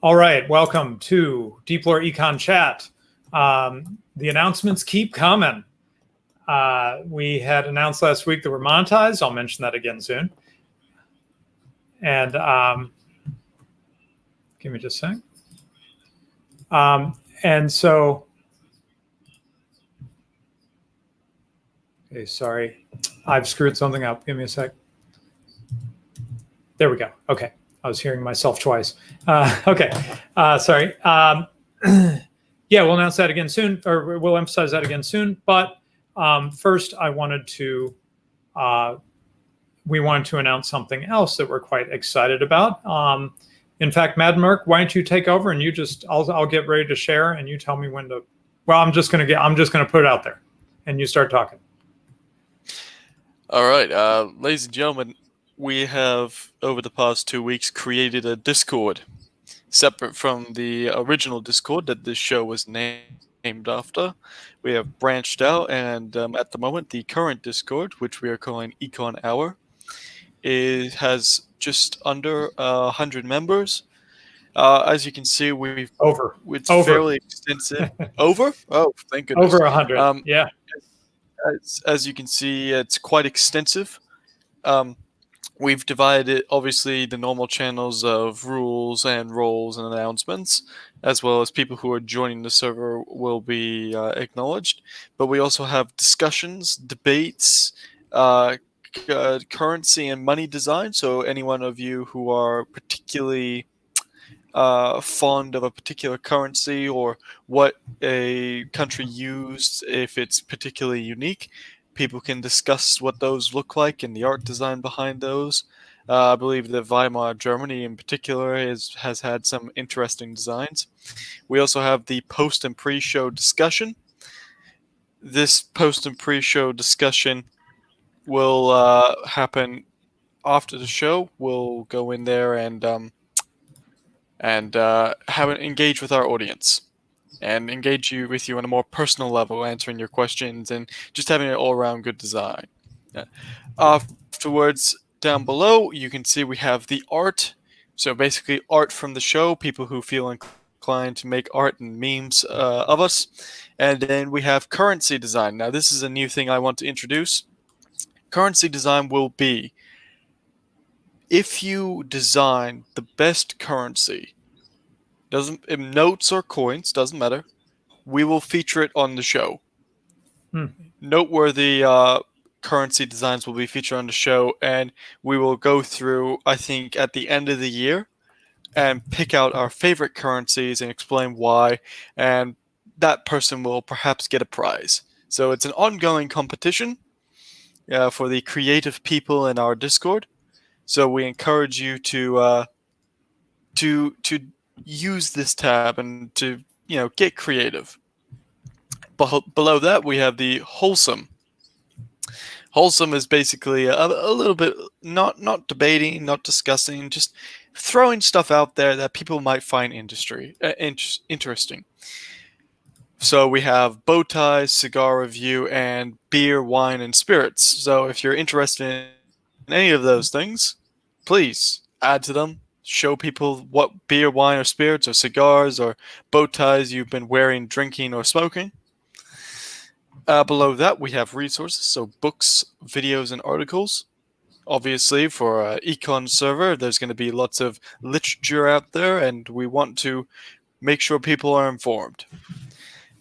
All right, welcome to Deep Lore Econ Chat. The announcements keep coming. We had announced last week that we're monetized. I'll mention that again soon. And give me just a sec. And so, okay, sorry, I've screwed something up. Give me a sec. There we go. Okay, I was hearing myself twice. Okay, sorry. Yeah, we'll announce that again soon, or we'll emphasize that again soon. But first, we wanted to announce something else that we're quite excited about. In fact, Mad Merc, why don't you take over and I'll get ready to share and you tell me when to. Well, I'm just gonna put it out there, and you start talking. All right, ladies and gentlemen, we have over the past 2 weeks created a Discord separate from the original Discord that this show was named after. We have branched out, and at the moment, the current Discord, which we are calling Econ Hour, has just under 100 members. As you can see, it's fairly extensive. Over? Oh, thank goodness. Over 100. Yeah. As you can see, it's quite extensive. We've divided, obviously, the normal channels of rules and roles and announcements, as well as people who are joining the server will be acknowledged. But we also have discussions, debates, currency and money design. So any one of you who are particularly fond of a particular currency or what a country used, if it's particularly unique, people can discuss what those look like and the art design behind those. I believe that Weimar Germany in particular has had some interesting designs. We also have the post and pre-show discussion. This post and pre-show discussion will happen after the show. We'll go in there and have it engage with our audience and engage with you on a more personal level, answering your questions and just having an all-around good design. Afterwards, down below, you can see we have the art. So basically art from the show, people who feel inclined to make art and memes of us. And then we have currency design. Now, this is a new thing I want to introduce. Currency design will be, if you design the best currency, notes or coins, doesn't matter, we will feature it on the show. Noteworthy currency designs will be featured on the show, and we will go through, I think, at the end of the year and pick out our favorite currencies and explain why, and that person will perhaps get a prize. So it's an ongoing competition for the creative people in our Discord. So we encourage you to use this tab and to get creative. Below that, we have the wholesome. Wholesome is basically a little bit not debating, not discussing, just throwing stuff out there that people might find interesting. So we have bow ties, cigar review, and beer, wine, and spirits. So if you're interested in any of those things, please add to them. Show people what beer, wine, or spirits, or cigars, or bow ties you've been wearing, drinking, or smoking. Below that, we have resources, so books, videos, and articles. Obviously, for an Econ server, there's going to be lots of literature out there, and we want to make sure people are informed.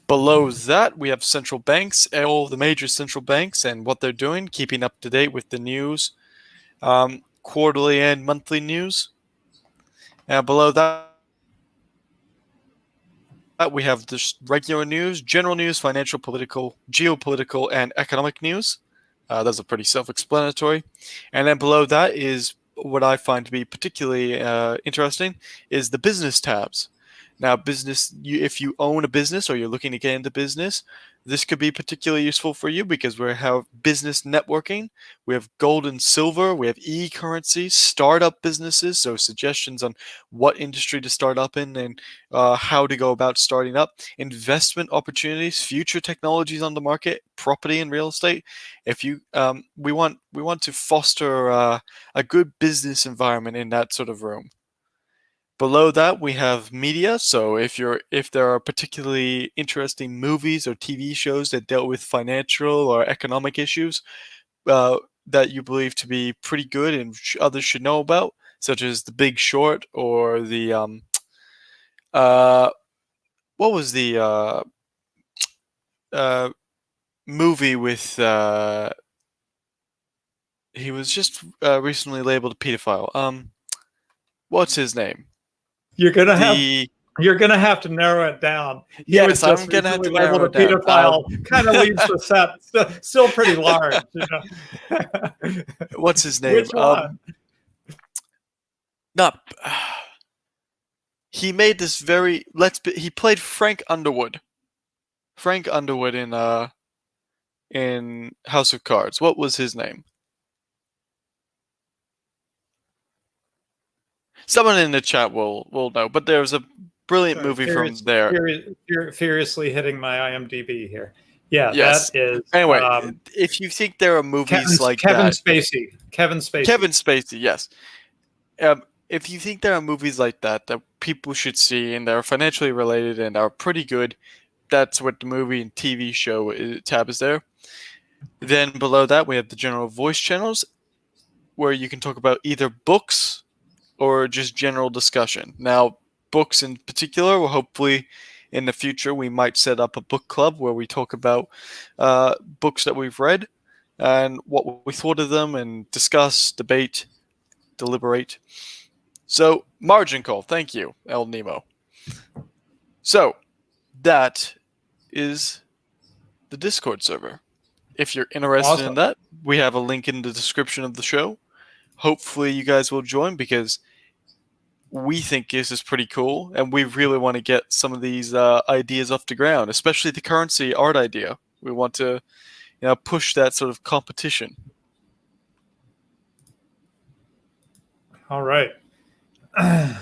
Below that, we have central banks, all the major central banks, and what they're doing, keeping up to date with the news, quarterly and monthly news. Below that, we have just regular news, general news, financial, political, geopolitical, and economic news. Those are pretty self-explanatory. And then below that is what I find to be particularly interesting is the business tabs. Now, if you own a business or you're looking to get into business, this could be particularly useful for you because we have business networking, we have gold and silver, we have e-currency, startup businesses, so suggestions on what industry to start up in and how to go about starting up, investment opportunities, future technologies on the market, property and real estate. If you, we want to foster a good business environment in that sort of room. Below that, we have media. So if there are particularly interesting movies or TV shows that dealt with financial or economic issues that you believe to be pretty good and others should know about, such as The Big Short or the what was the movie with he was just recently labeled a pedophile. What's his name? You're gonna have The you're gonna have to narrow it down. He was Yes, I'm just gonna have recently to narrow labeled a it down. pedophile. Kind of leaves the set still pretty large. What's his name? Which one? Not. He made this very. He played Frank Underwood. Frank Underwood in House of Cards. What was his name? Someone in the chat will know. But there was a brilliant movie from there. Furiously hitting my IMDb here. Yeah, Yes. that is. Anyway, if you think there are movies like Kevin that, Spacey. Kevin Spacey. Yes. If you think there are movies like that people should see and that are financially related and are pretty good, that's what the movie and TV show tab is there. Then below that, we have the general voice channels, where you can talk about either books or just general discussion. Now, books in particular, well, hopefully in the future we might set up a book club where we talk about books that we've read and what we thought of them and discuss, debate, deliberate. So, margin call. Thank you, El Nemo. So, that is the Discord server. If you're interested in that, we have a link in the description of the show. Hopefully you guys will join because we think this is pretty cool and we really want to get some of these ideas off the ground, especially the currency art idea. We want to push that sort of competition. All right. And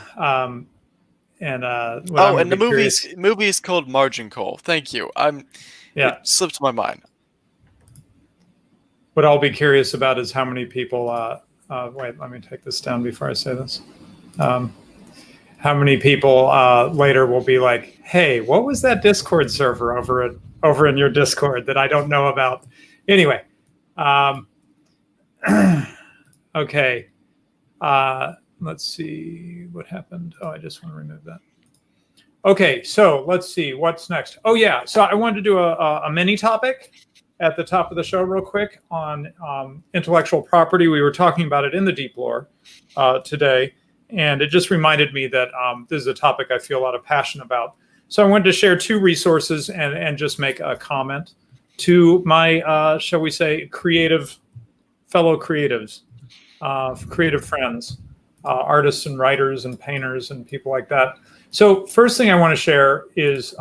the movie is called Margin Call. Thank you. It slipped my mind. What I'll be curious about is how many people. Wait, let me take this down before I say this. How many people later will be like, "Hey, what was that Discord server over in your Discord that I don't know about?" Anyway, okay. Let's see what happened. Oh, I just want to remove that. Okay, so let's see what's next. Oh yeah, so I wanted to do a mini topic at the top of the show real quick on intellectual property. We were talking about it in the Deep Lore today, and it just reminded me that this is a topic I feel a lot of passion about. So I wanted to share two resources and just make a comment to my, shall we say, fellow creatives, creative friends, artists and writers and painters and people like that. So first thing I want to share is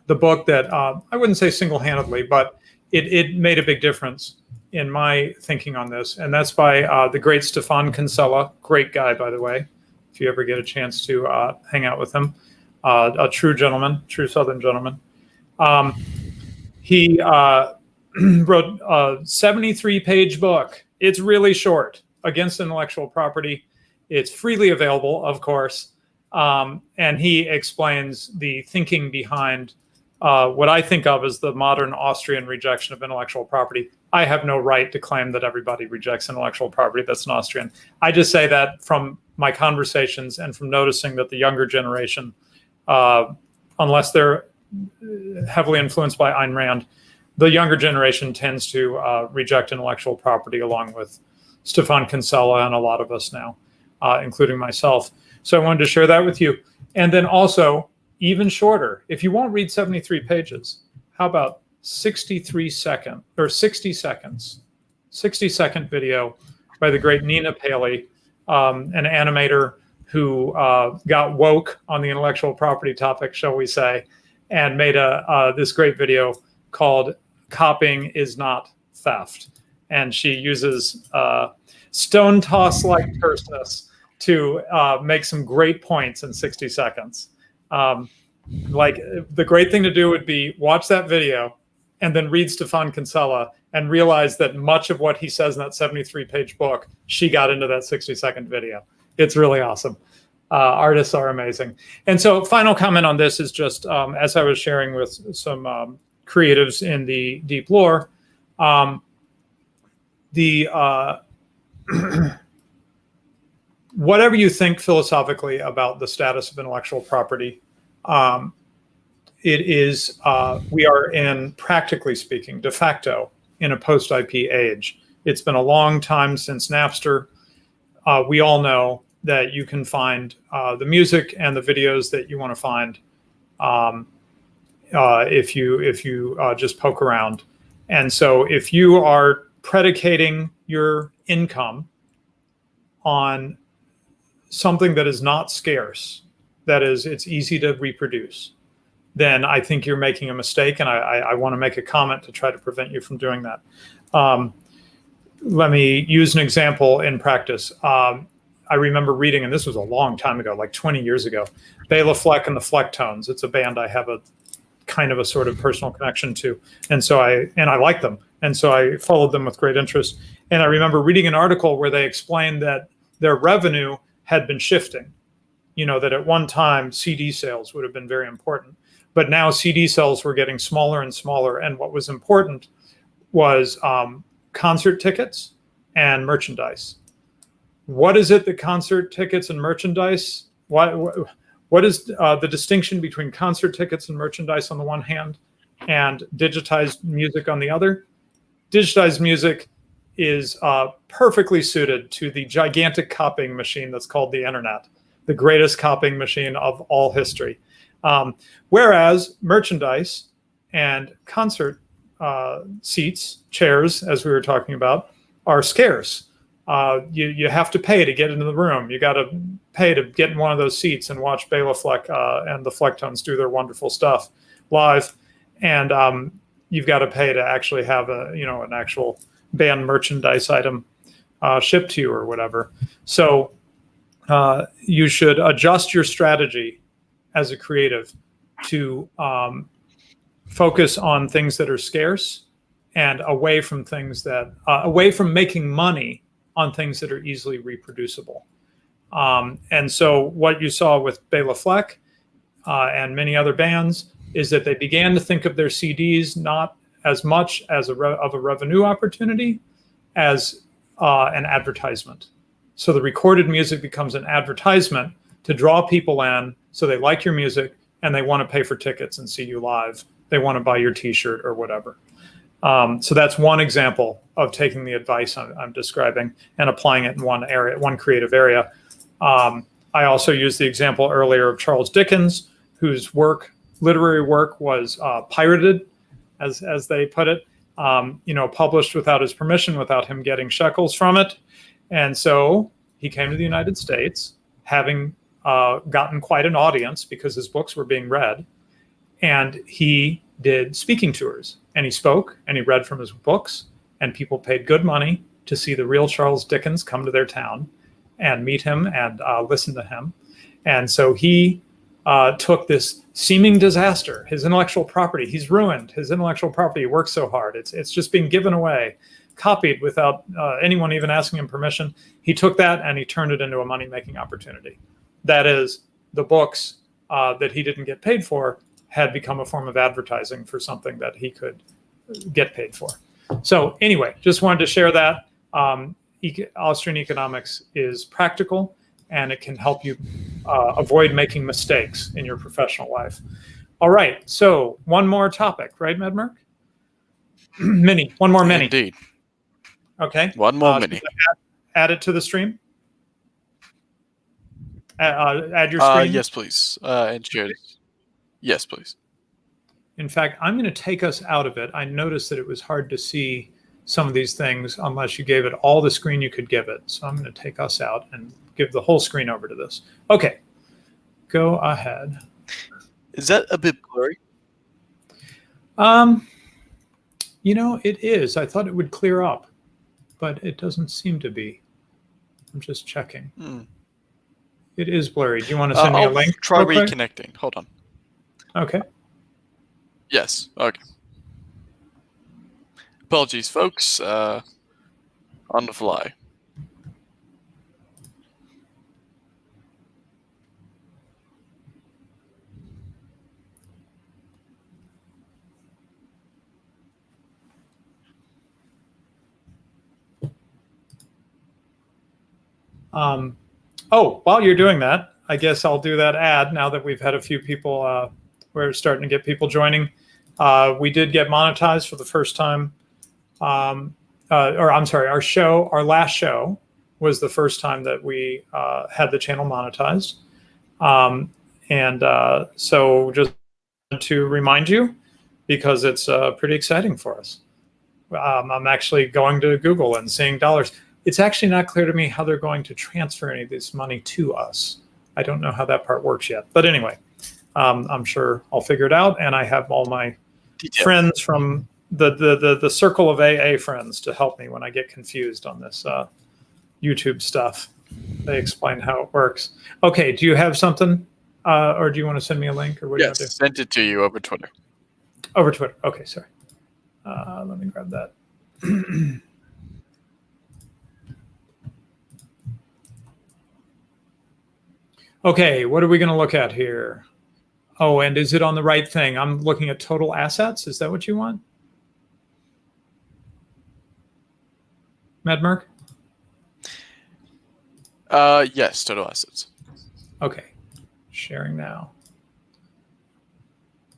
the book that I wouldn't say single-handedly, but it made a big difference in my thinking on this. And that's by the great Stefan Kinsella, great guy, by the way, if you ever get a chance to hang out with him. A true gentleman, true Southern gentleman. He wrote a 73-page book. It's really short, Against Intellectual Property. It's freely available, of course. And he explains the thinking behind what I think of as the modern Austrian rejection of intellectual property. I have no right to claim that everybody rejects intellectual property that's an Austrian. I just say that from my conversations and from noticing that the younger generation, unless they're heavily influenced by Ayn Rand, the younger generation tends to reject intellectual property along with Stefan Kinsella and a lot of us now, including myself. So I wanted to share that with you. And then also, even shorter, if you won't read 73 pages, how about 60 seconds, 60-second video by the great Nina Paley, an animator who got woke on the intellectual property topic, shall we say, and made this great video called "Copying is Not Theft." And she uses stone toss-like terseness to make some great points in 60 seconds. Like the great thing to do would be watch that video and then read Stefan Kinsella and realize that much of what he says in that 73-page book, she got into that 60-second video. It's really awesome. Artists are amazing. And so final comment on this is just, as I was sharing with some creatives in the deep lore, whatever you think philosophically about the status of intellectual property, it is, we are in, practically speaking, de facto, in a post-IP age. It's been a long time since Napster. We all know that you can find the music and the videos that you want to find if you just poke around. And so if you are predicating your income on something that is not scarce, that is, it's easy to reproduce, then I think you're making a mistake, and I want to make a comment to try to prevent you from doing that. Let me use an example in practice. I remember reading, and this was a long time ago, like 20 years ago, Bela Fleck and the Flecktones. It's a band I have a kind of a sort of personal connection to, and so I like them, and so I followed them with great interest. And I remember reading an article where they explained that their revenue had been shifting. You know, that at one time CD sales would have been very important, but now CD sales were getting smaller and smaller, and what was important was concert tickets and merchandise. What is it that concert tickets and merchandise, what is the distinction between concert tickets and merchandise on the one hand and digitized music on the other? Digitized music is perfectly suited to the gigantic copying machine that's called the internet, the greatest copying machine of all history. Whereas merchandise and concert seats, chairs, as we were talking about, are scarce. You have to pay to get into the room. You got to pay to get in one of those seats and watch Bela Fleck and the Flecktones do their wonderful stuff live. And you've got to pay to actually have an actual band merchandise item shipped to you or whatever. So you should adjust your strategy as a creative to focus on things that are scarce and away from things that away from making money on things that are easily reproducible. And so what you saw with Bela Fleck and many other bands is that they began to think of their CDs not as much as of a revenue opportunity as an advertisement. So the recorded music becomes an advertisement to draw people in, so they like your music and they want to pay for tickets and see you live. They want to buy your T-shirt or whatever. So that's one example of taking the advice I'm describing and applying it in one area, one creative area. I also used the example earlier of Charles Dickens, whose literary work was pirated, as they put it, published without his permission, without him getting shekels from it. And so he came to the United States, having gotten quite an audience because his books were being read. And he did speaking tours, and he spoke and he read from his books, and people paid good money to see the real Charles Dickens come to their town and meet him and listen to him. And so he took this seeming disaster, his intellectual property. He's ruined his intellectual property. He worked so hard. It's just being given away, copied without anyone even asking him permission. He took that and he turned it into a money-making opportunity. That is, the books that he didn't get paid for had become a form of advertising for something that he could get paid for. So anyway, just wanted to share that. Austrian economics is practical, and it can help you avoid making mistakes in your professional life. All right, so one more topic, right, Medmerk? Mini, one more mini. Indeed. Okay. One more mini. Add it to the stream. Add your screen. Yes, please. And share it. Yes, please. In fact, I'm going to take us out of it. I noticed that it was hard to see some of these things unless you gave it all the screen you could give it. So I'm going to take us out and give the whole screen over to this. Okay, go ahead. Is that a bit blurry? It is. I thought it would clear up, but it doesn't seem to be. I'm just checking. It is blurry. Do you want to send me a link? Try reconnecting. Hold on. Okay. Yes. Okay. Apologies, folks. On the fly. Oh, while you're doing that, I guess I'll do that ad now that we've had a few people. We're starting to get people joining. We did get monetized for the first time. Or I'm sorry, our last show was the first time that we had the channel monetized. So just to remind you, because it's pretty exciting for us. I'm actually going to Google and seeing dollars. It's actually not clear to me how they're going to transfer any of this money to us. I don't know how that part works yet. But anyway, I'm sure I'll figure it out. And I have all my friends from the circle of AA friends to help me when I get confused on this YouTube stuff. They explain how it works. Okay, do you have something? Or do you want to send me a link? Or what do you want to do? Sent it to you over Twitter. Over Twitter. Okay, sorry. Let me grab that. Okay, what are we going to look at here? Oh, and is it on the right thing? I'm looking at total assets. Is that what you want? Medmerk? Yes, total assets. Okay, sharing now.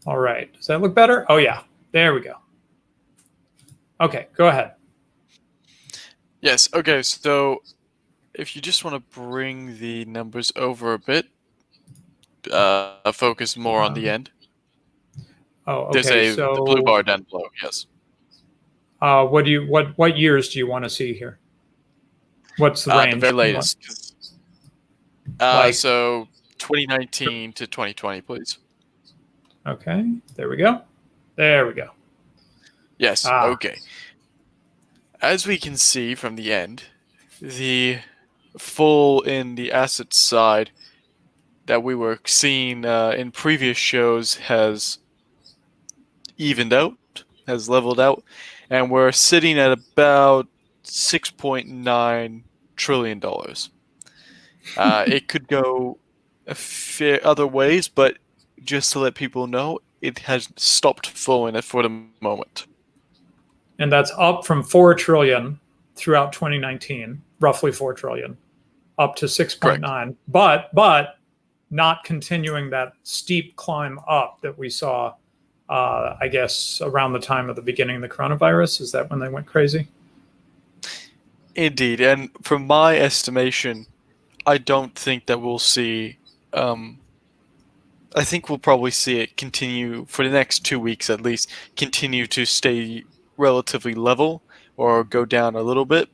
All right, does that look better? Oh yeah, there we go. Okay, go ahead. Yes, okay, so if you just want to bring the numbers over a bit, focus more on the end. Oh, okay. There's the blue bar down below, yes. What years do you want to see here? What's the range? The very latest. So 2019 to 2020, please. Okay, there we go. There we go. Yes, okay. As we can see from the end, the full in the asset side that we were seeing in previous shows has evened out, has leveled out, and we're sitting at about $6.9 trillion. It could go other ways, but just to let people know, it has stopped falling for the moment. And that's up from 4 trillion throughout 2019, roughly 4 trillion, up to 6.9. But not continuing that steep climb up that we saw, I guess, around the time of the beginning of the coronavirus. Is that when they went crazy? Indeed. And from my estimation, I don't think that we'll see... I think we'll probably see it continue, for the next 2 weeks at least, continue to stay relatively level or go down a little bit.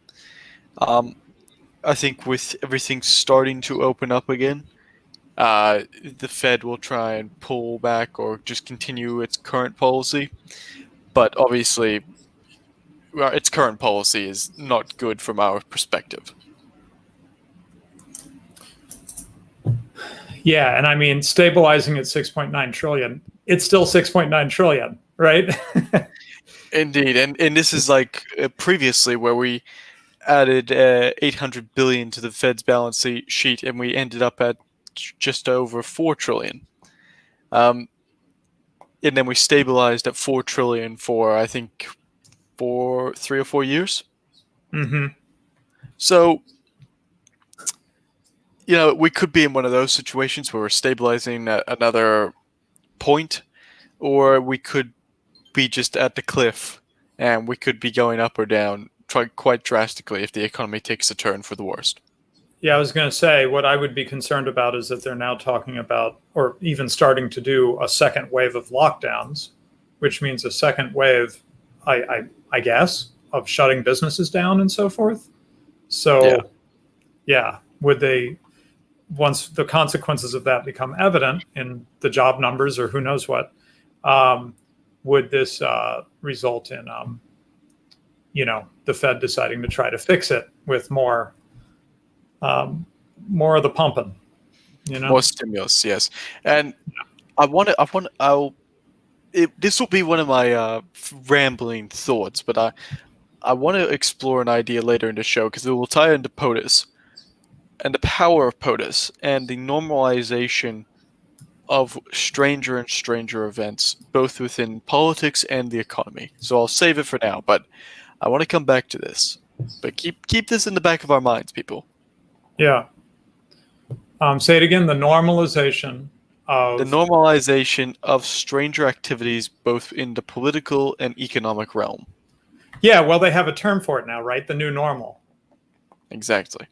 I think with everything starting to open up again, the Fed will try and pull back or just continue its current policy. But obviously, its current policy is not good from our perspective. Yeah, and I mean, stabilizing at 6.9 trillion, it's still 6.9 trillion, right? Indeed, and this is like previously where we added 800 billion to the Fed's balance sheet, and we ended up at just over 4 trillion. And then we stabilized at 4 trillion for, I think, 3 or 4 years. Mm-hmm. So, we could be in one of those situations where we're stabilizing at another point, or we could be just at the cliff, and we could be going up or down quite drastically if the economy takes a turn for the worst. Yeah, I was going to say, what I would be concerned about is that they're now talking about, or even starting to do, a second wave of lockdowns, which means a second wave, I guess, of shutting businesses down and so forth. So, yeah, would they, once the consequences of that become evident in the job numbers or who knows what, would this result in, the Fed deciding to try to fix it with more of the pumping, More stimulus, yes. And this will be one of my rambling thoughts, but I want to explore an idea later in the show because it will tie into POTUS and the power of POTUS and the normalization of stranger and stranger events, both within politics and the economy. So I'll save it for now, but I want to come back to this. But keep this in the back of our minds, people. Yeah. Say it again. The normalization The of. normalization of stranger activities both in the political and economic realm. Yeah. Well, they have a term for it now, right? The new normal. Exactly.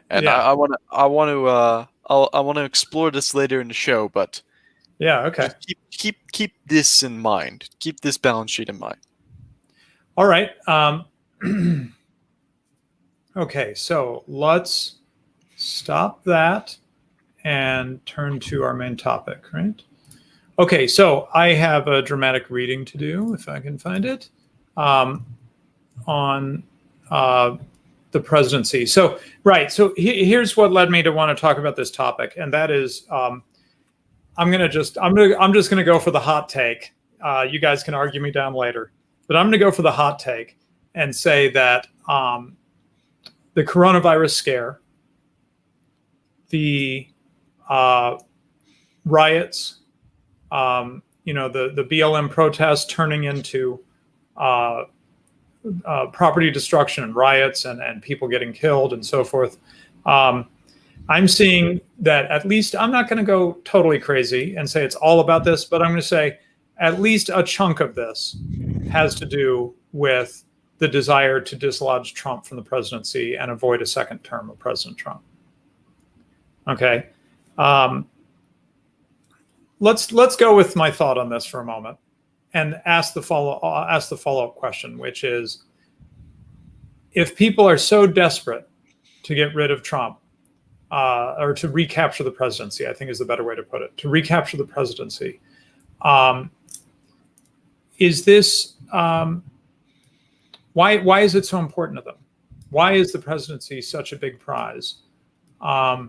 And Yeah. I want to explore this later in the show, but Yeah. Okay. just keep this in mind. Keep this balance sheet in mind. All right. Okay. So let's stop that and turn to our main topic, right? Okay. So I have a dramatic reading to do, if I can find it, on the presidency. So, right. So here's what led me to want to talk about this topic, and that is, I'm just gonna go for the hot take. You guys can argue me down later, but I'm gonna go for the hot take and say that the coronavirus scare, the riots, the BLM protests turning into property destruction and riots and people getting killed and so forth. I'm seeing that at least, I'm not going to go totally crazy and say it's all about this, but I'm going to say at least a chunk of this has to do with the desire to dislodge Trump from the presidency and avoid a second term of President Trump. Okay. Let's go with my thought on this for a moment and ask the follow-up question, which is, if people are so desperate to get rid of Trump, or to recapture the presidency, I think is the better way to put it, to recapture the presidency, is this, why is it so important to them? Why is the presidency such a big prize? I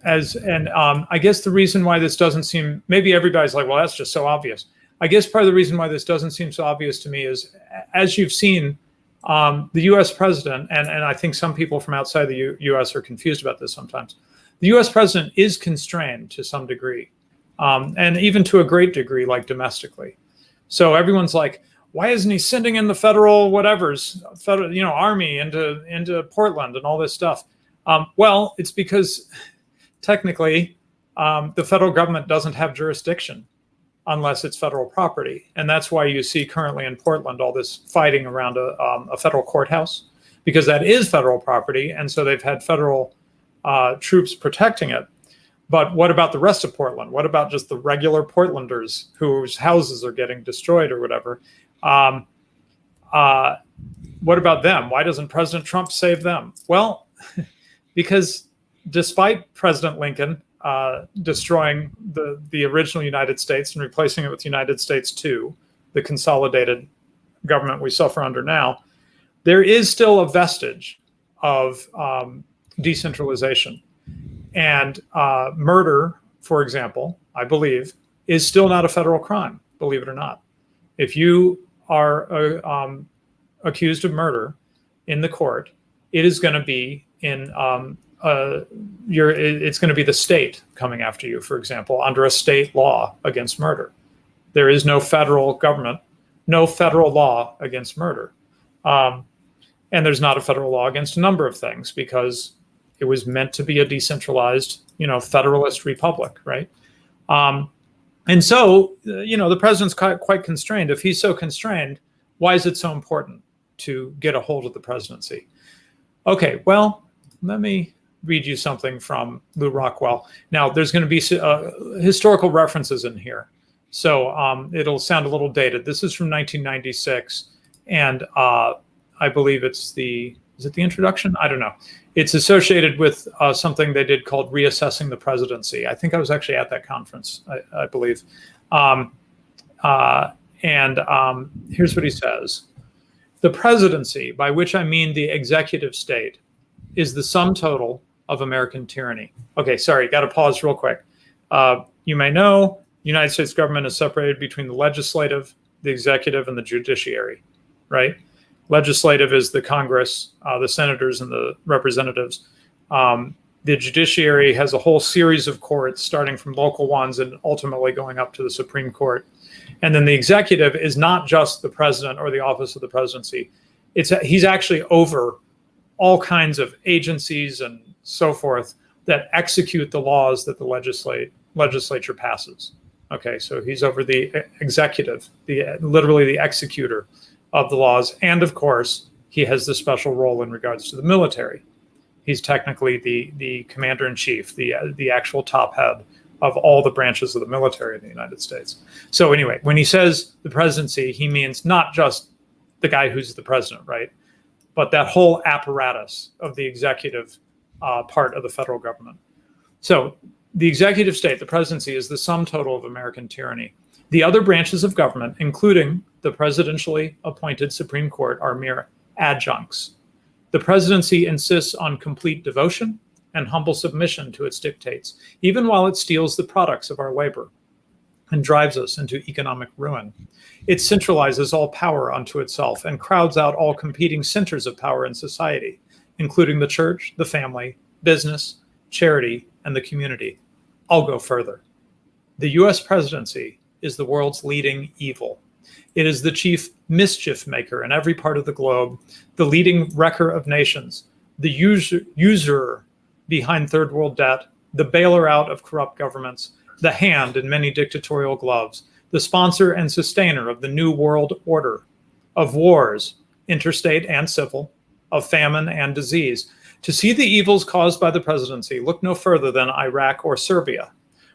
guess the reason why this doesn't seem, maybe everybody's like, well, that's just so obvious. I guess part of the reason why this doesn't seem so obvious to me is, as you've seen, the US president, and I think some people from outside the US are confused about this sometimes, the US president is constrained to some degree, and even to a great degree, like domestically. So everyone's like, why isn't he sending in the federal army into Portland and all this stuff? Well, it's because technically the federal government doesn't have jurisdiction unless it's federal property. And that's why you see currently in Portland all this fighting around a federal courthouse, because that is federal property. And so they've had federal troops protecting it. But what about the rest of Portland? What about just the regular Portlanders whose houses are getting destroyed or whatever? What about them? Why doesn't President Trump save them? Well, because despite President Lincoln destroying the original United States and replacing it with United States II, the consolidated government we suffer under now, there is still a vestige of decentralization. And murder, for example, I believe, is still not a federal crime, believe it or not. If you are accused of murder in the court, it is going to be it's going to be the state coming after you, for example, under a state law against murder. There is no federal government, no federal law against murder. And there's not a federal law against a number of things because it was meant to be a decentralized, federalist republic, right? And so, the president's quite constrained. If he's so constrained, why is it so important to get a hold of the presidency? Okay, well, let me read you something from Lew Rockwell. Now, there's going to be historical references in here, so it'll sound a little dated. This is from 1996, and I believe is it the introduction? I don't know. It's associated with something they did called Reassessing the Presidency. I think I was actually at that conference, I believe. Here's what he says. The presidency, by which I mean the executive state, is the sum total of American tyranny. Okay, sorry, got to pause real quick. You may know the United States government is separated between the legislative, the executive, and the judiciary, right? Legislative is the Congress, the senators and the representatives. The judiciary has a whole series of courts, starting from local ones and ultimately going up to the Supreme Court. And then the executive is not just the president or the office of the presidency. He's actually over all kinds of agencies and so forth, that execute the laws that the legislature passes. Okay, so he's over the executive, literally the executor of the laws. And of course, he has the special role in regards to the military. He's technically the commander-in-chief, the actual top head of all the branches of the military in the United States. So anyway, when he says the presidency, he means not just the guy who's the president, right? But that whole apparatus of the executive part of the federal government. So the executive state, the presidency, is the sum total of American tyranny. The other branches of government, including the presidentially appointed Supreme Court, are mere adjuncts. The presidency insists on complete devotion and humble submission to its dictates, even while it steals the products of our labor and drives us into economic ruin. It centralizes all power unto itself and crowds out all competing centers of power in society, including the church, the family, business, charity, and the community. I'll go further. The US presidency is the world's leading evil. It is the chief mischief maker in every part of the globe, the leading wrecker of nations, the usurer behind third world debt, the bailer out of corrupt governments, the hand in many dictatorial gloves, the sponsor and sustainer of the new world order, of wars, interstate and civil, of famine and disease. To see the evils caused by the presidency, look no further than Iraq or Serbia,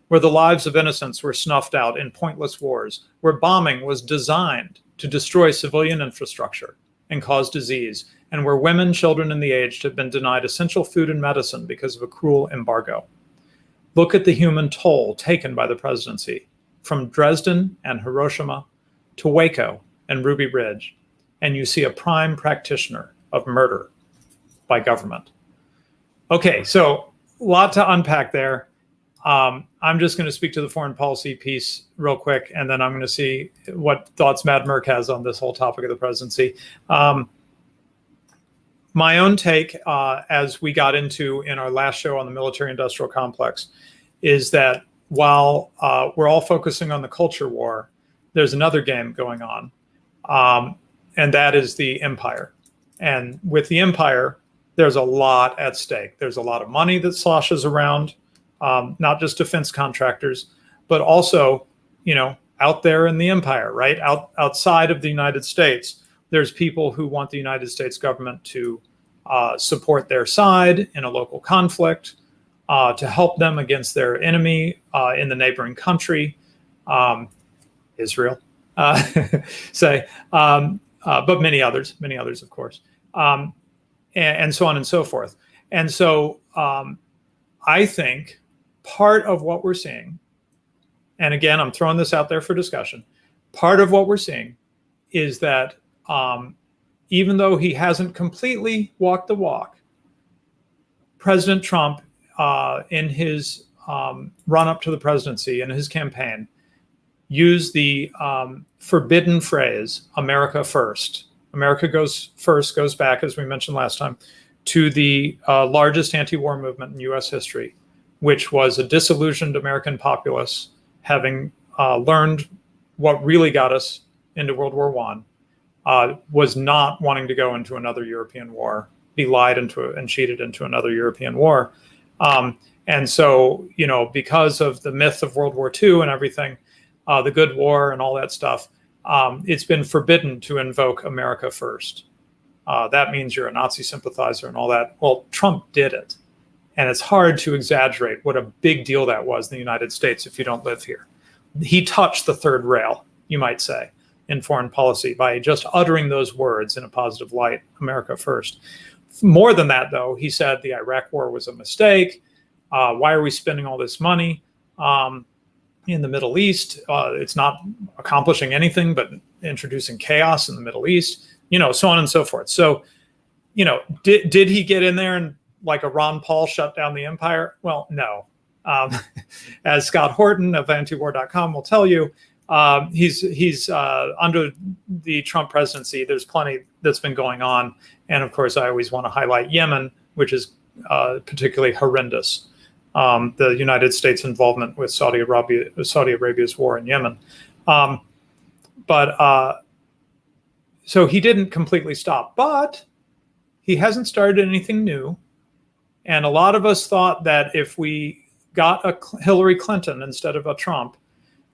where the lives of innocents were snuffed out in pointless wars, where bombing was designed to destroy civilian infrastructure and cause disease, and where women, children, and the aged have been denied essential food and medicine because of a cruel embargo. Look at the human toll taken by the presidency, from Dresden and Hiroshima to Waco and Ruby Ridge, and you see a prime practitioner of murder by government. Okay, so a lot to unpack there. I'm just going to speak to the foreign policy piece real quick, and then I'm going to see what thoughts Mad Merck has on this whole topic of the presidency. My own take, as we got into in our last show on the military-industrial complex, is that while we're all focusing on the culture war, there's another game going on, and that is the empire. And with the empire, there's a lot at stake. There's a lot of money that sloshes around, not just defense contractors, but also, out there in the empire, right? Outside of the United States, there's people who want the United States government to support their side in a local conflict, to help them against their enemy in the neighboring country, Israel, say, but many others, of course, and so on and so forth. And so I think part of what we're seeing, and again, I'm throwing this out there for discussion, part of what we're seeing is that even though he hasn't completely walked the walk, President Trump, in his run-up to the presidency and his campaign, used the forbidden phrase, America first. America goes first, goes back, as we mentioned last time, to the largest anti-war movement in U.S. history, which was a disillusioned American populace having learned what really got us into World War I, was not wanting to go into another European war, be lied into and cheated into another European war. And so, because of the myth of World War II and everything, the good war and all that stuff, it's been forbidden to invoke America first. That means you're a Nazi sympathizer and all that. Well, Trump did it. And it's hard to exaggerate what a big deal that was in the United States if you don't live here. He touched the third rail, you might say, in foreign policy by just uttering those words in a positive light, America first. More than that, though, he said the Iraq war was a mistake. Why are we spending all this money in the Middle East? It's not accomplishing anything but introducing chaos in the Middle East, so on and so forth. So, did he get in there and like a Ron Paul shut down the empire? Well, no. As Scott Horton of antiwar.com will tell you, he's under the Trump presidency. There's plenty that's been going on. And of course, I always want to highlight Yemen, which is particularly horrendous. The United States involvement with Saudi Arabia's war in Yemen. So he didn't completely stop, but he hasn't started anything new. And a lot of us thought that if we got a Hillary Clinton instead of a Trump,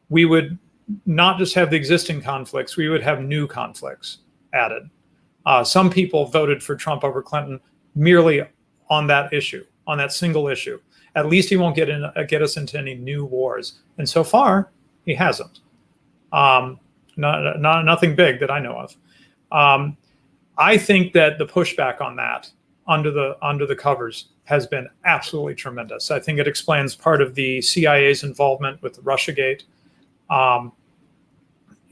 we would not just have the existing conflicts, we would have new conflicts added. Some people voted for Trump over Clinton merely on that issue, on that single issue. At least he won't get us into any new wars. And so far, he hasn't. Nothing big that I know of. I think that the pushback on that under the covers has been absolutely tremendous. I think it explains part of the CIA's involvement with Russiagate,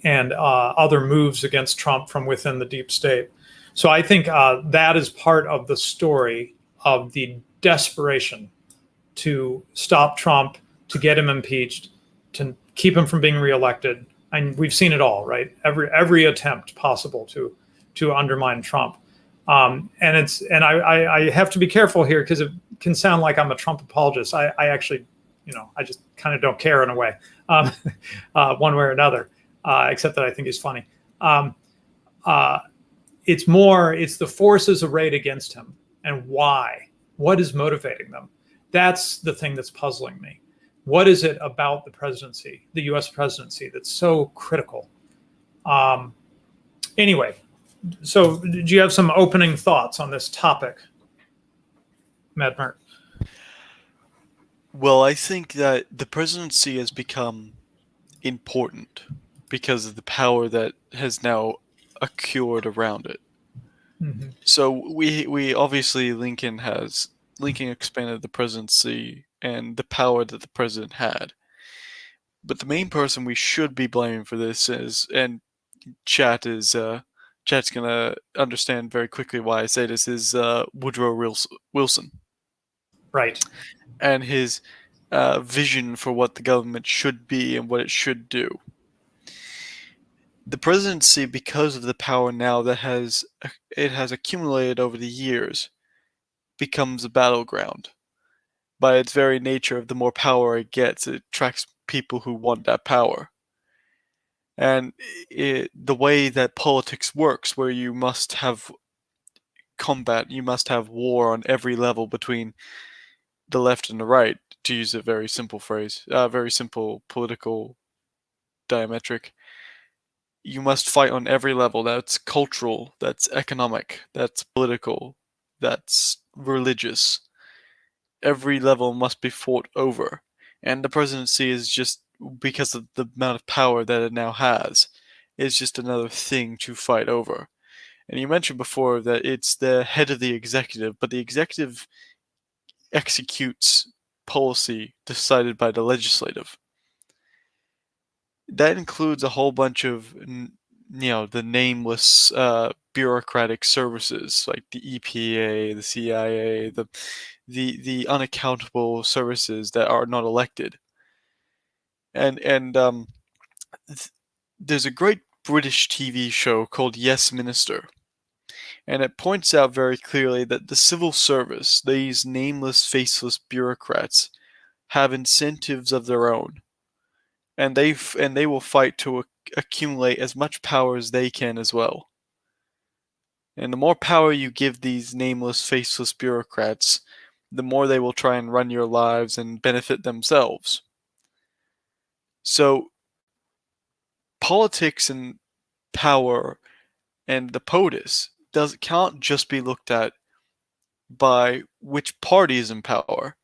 and other moves against Trump from within the deep state. So I think that is part of the story of the desperation to stop Trump, to get him impeached, to keep him from being reelected. And we've seen it all, right? Every attempt possible to undermine Trump. And I have to be careful here because it can sound like I'm a Trump apologist. I actually, I just kind of don't care in a way, one way or another, except that I think he's funny. It's the forces arrayed against him and why. What is motivating them? That's the thing that's puzzling me. What is it about the presidency, the US presidency, that's so critical? Anyway, so do you have some opening thoughts on this topic, Madmark? Well, I think that the presidency has become important because of the power that has now accrued around it. Mm-hmm. So we obviously Lincoln expanded the presidency and the power that the president had. But the main person we should be blaming for this and chat's gonna understand very quickly why I say this, is Woodrow Wilson. Right. And his vision for what the government should be and what it should do. The presidency, because of the power now that has accumulated over the years, becomes a battleground. By its very nature, of the more power it gets, it attracts people who want that power. And the way that politics works, where you must have combat, you must have war on every level between the left and the right, to use a very simple phrase, very simple political diametric. You must fight on every level. That's cultural, that's economic, that's political, that's religious. Every level must be fought over. And the presidency is just, because of the amount of power that it now has, is just another thing to fight over. And you mentioned before that it's the head of the executive, but the executive executes policy decided by the legislative. That includes a whole bunch of, the nameless bureaucratic services like the EPA, the CIA, the unaccountable services that are not elected. And there's a great British TV show called Yes Minister. And it points out very clearly that the civil service, these nameless, faceless bureaucrats, have incentives of their own. And they will fight to accumulate as much power as they can as well. And the more power you give these nameless, faceless bureaucrats, the more they will try and run your lives and benefit themselves. So, politics and power and the POTUS can't just be looked at by which party is in power,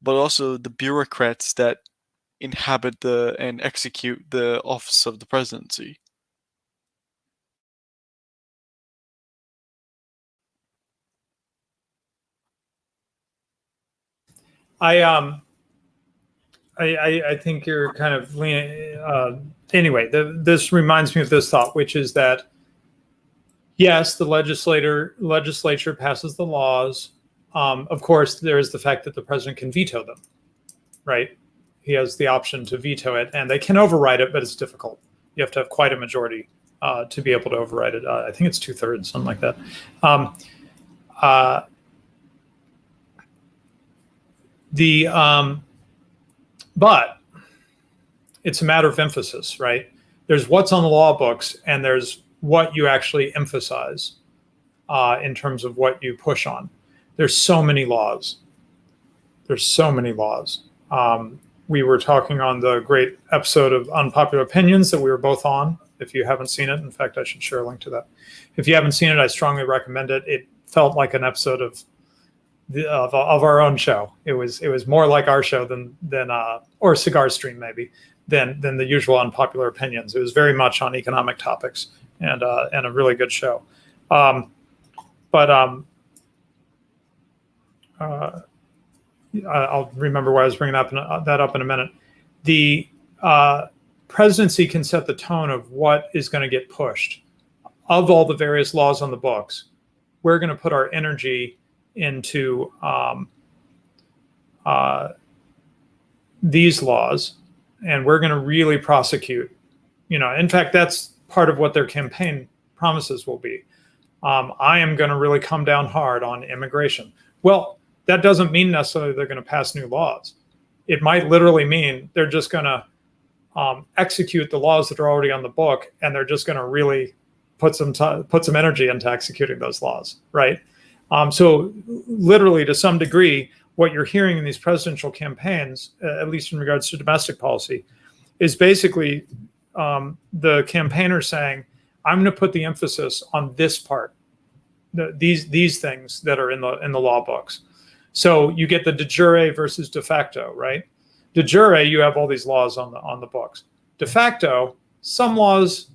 but also the bureaucrats that inhabit and execute the office of the presidency. I think you're kind of leaning. Anyway, this reminds me of this thought, which is that yes, the legislature passes the laws. Of course, there is the fact that the president can veto them, right? He has the option to veto it, and they can override it, but it's difficult. You have to have quite a majority to be able to override it. I think it's 2/3, something like that. But it's a matter of emphasis, right? There's what's on the law books, and there's what you actually emphasize in terms of what you push on. There's so many laws. There's so many laws. We were talking on the great episode of Unpopular Opinions that we were both on. If you haven't seen it, in fact, I should share a link to that. If you haven't seen it, I strongly recommend it. It felt like an episode of our own show. It was more like our show than or Cigar Stream maybe than the usual Unpopular Opinions. It was very much on economic topics and a really good show. I'll remember why I was bringing that up in a minute. The presidency can set the tone of what is going to get pushed. Of all the various laws on the books, we're going to put our energy into these laws, and we're going to really prosecute. In fact, that's part of what their campaign promises will be. I am going to really come down hard on immigration. Well, that doesn't mean necessarily they're going to pass new laws. It might literally mean they're just going to execute the laws that are already on the book, and they're just going to really put some energy into executing those laws, right? So literally, to some degree, what you're hearing in these presidential campaigns, at least in regards to domestic policy, is basically the campaigner saying, I'm going to put the emphasis on this part, these things that are in the law books. So you get the de jure versus de facto, right? De jure, you have all these laws on the books. De facto, some laws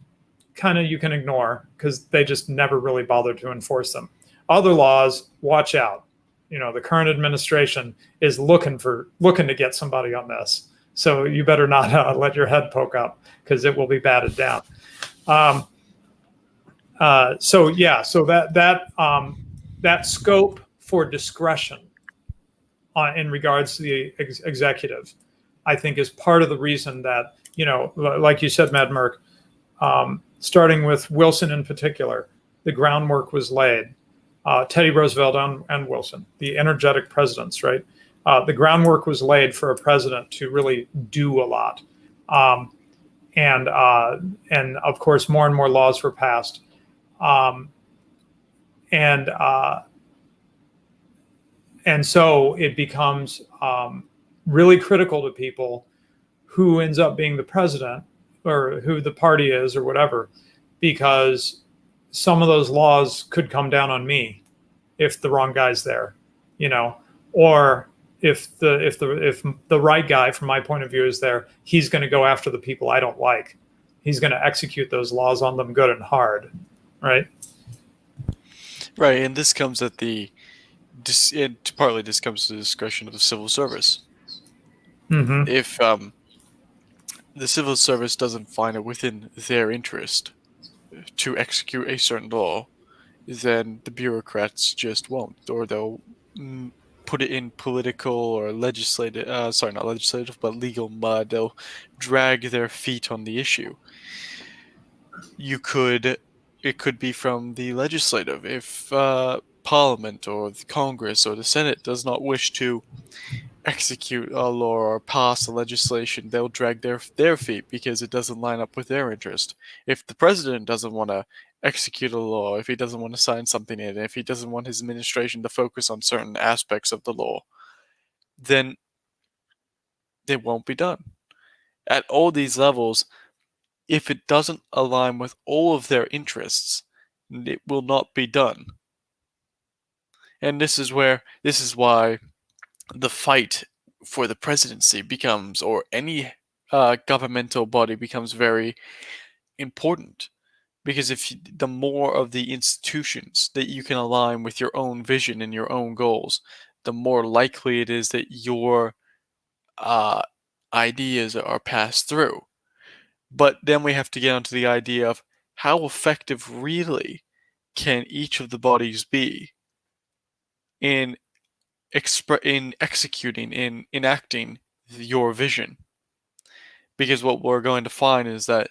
kind of you can ignore because they just never really bother to enforce them. Other laws, watch out. The current administration is looking to get somebody on this. So you better not let your head poke up because it will be batted down. So that scope for discretion in regards to the executive, I think, is part of the reason that, like you said, Mad Merc, starting with Wilson in particular, the groundwork was laid. Teddy Roosevelt and Wilson, the energetic presidents, right? The groundwork was laid for a president to really do a lot. And of course, more and more laws were passed. And so it becomes really critical to people who ends up being the president or who the party is or whatever, because some of those laws could come down on me if the wrong guy's there, or if the right guy, from my point of view, is there, he's going to go after the people I don't like. He's going to execute those laws on them good and hard, right? Right, and this comes at partly this comes to the discretion of the civil service. Mm-hmm. If the civil service doesn't find it within their interest to execute a certain law, then the bureaucrats just won't, or they'll put it in political or legislative, not legislative, but legal mud. They'll drag their feet on the issue. It could be from the legislative. If Parliament or the Congress or the Senate does not wish to execute a law or pass a legislation, they'll drag their feet because it doesn't line up with their interest. If the president doesn't want to execute a law, if he doesn't want to sign something in, if he doesn't want his administration to focus on certain aspects of the law, then it won't be done. At all these levels, if it doesn't align with all of their interests, it will not be done. And this is why the fight for the presidency becomes, or any governmental body becomes, very important. Because the more of the institutions that you can align with your own vision and your own goals, the more likely it is that your ideas are passed through. But then we have to get onto the idea of how effective really can each of the bodies be in executing, in enacting your vision. Because what we're going to find is that,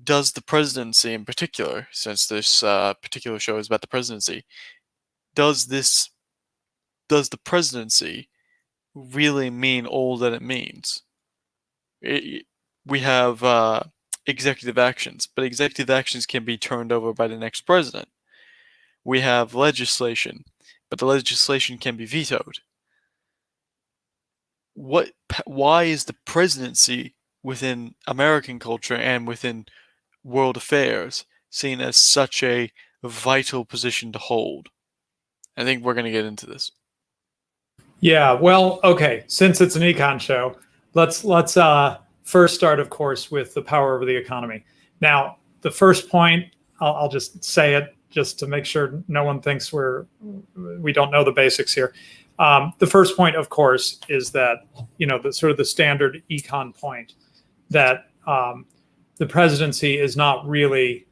does the presidency in particular, since this particular show is about the presidency, does the presidency really mean all that it means? We have executive actions, but executive actions can be turned over by the next president. We have legislation, but the legislation can be vetoed. Why is the presidency within American culture and within world affairs seen as such a vital position to hold? I think we're going to get into this. Yeah, well, okay. Since it's an econ show, let's first start, of course, with the power over the economy. Now, the first point, I'll just say it just to make sure no one thinks we don't know the basics here. The first point, of course, is that the sort of the standard econ point that the presidency is not really,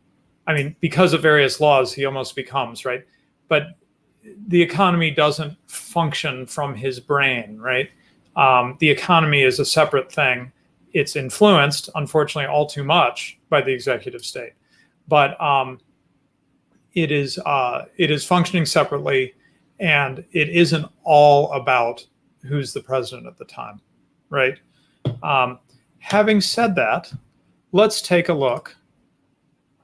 I mean, because of various laws, he almost becomes, right? But the economy doesn't function from his brain, right? The economy is a separate thing. It's influenced, unfortunately, all too much by the executive state, but it is functioning separately, and it isn't all about who's the president at the time, right? Having said that, let's take a look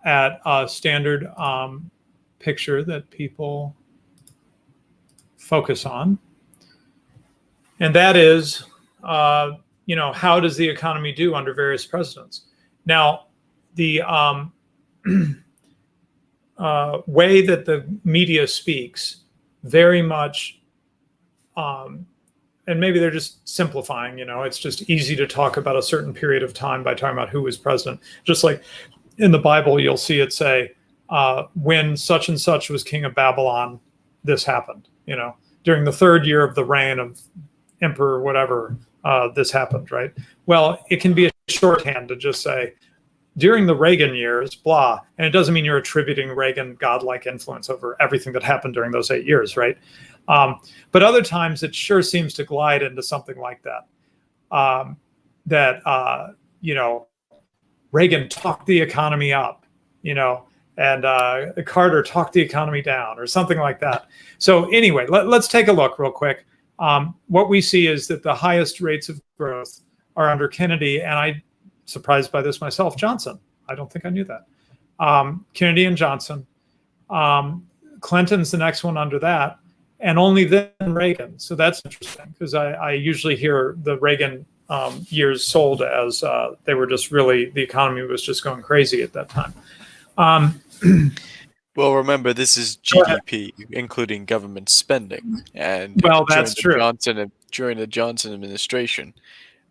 at a standard picture that people focus on, and that is, how does the economy do under various presidents? Now, the way that the media speaks very much, and maybe they're just simplifying, it's just easy to talk about a certain period of time by talking about who was president. Just like in the Bible, you'll see it say, when such and such was king of Babylon, this happened. During the third year of the reign of emperor whatever, this happened, right? Well, it can be a shorthand to just say, during the Reagan years, blah, and it doesn't mean you're attributing Reagan godlike influence over everything that happened during those 8 years, right? But other times it sure seems to glide into something like that. Reagan talked the economy up, and Carter talked the economy down, or something like that. So anyway, let's take a look real quick. What we see is that the highest rates of growth are under Kennedy, and I'm surprised by this myself, Johnson. I don't think I knew that. Kennedy and Johnson. Clinton's the next one under that, and only then Reagan. So that's interesting, because I usually hear the Reagan years sold as they were just really, the economy was just going crazy at that time. Well, remember, this is GDP, including government spending. And well, that's true. During the Johnson administration,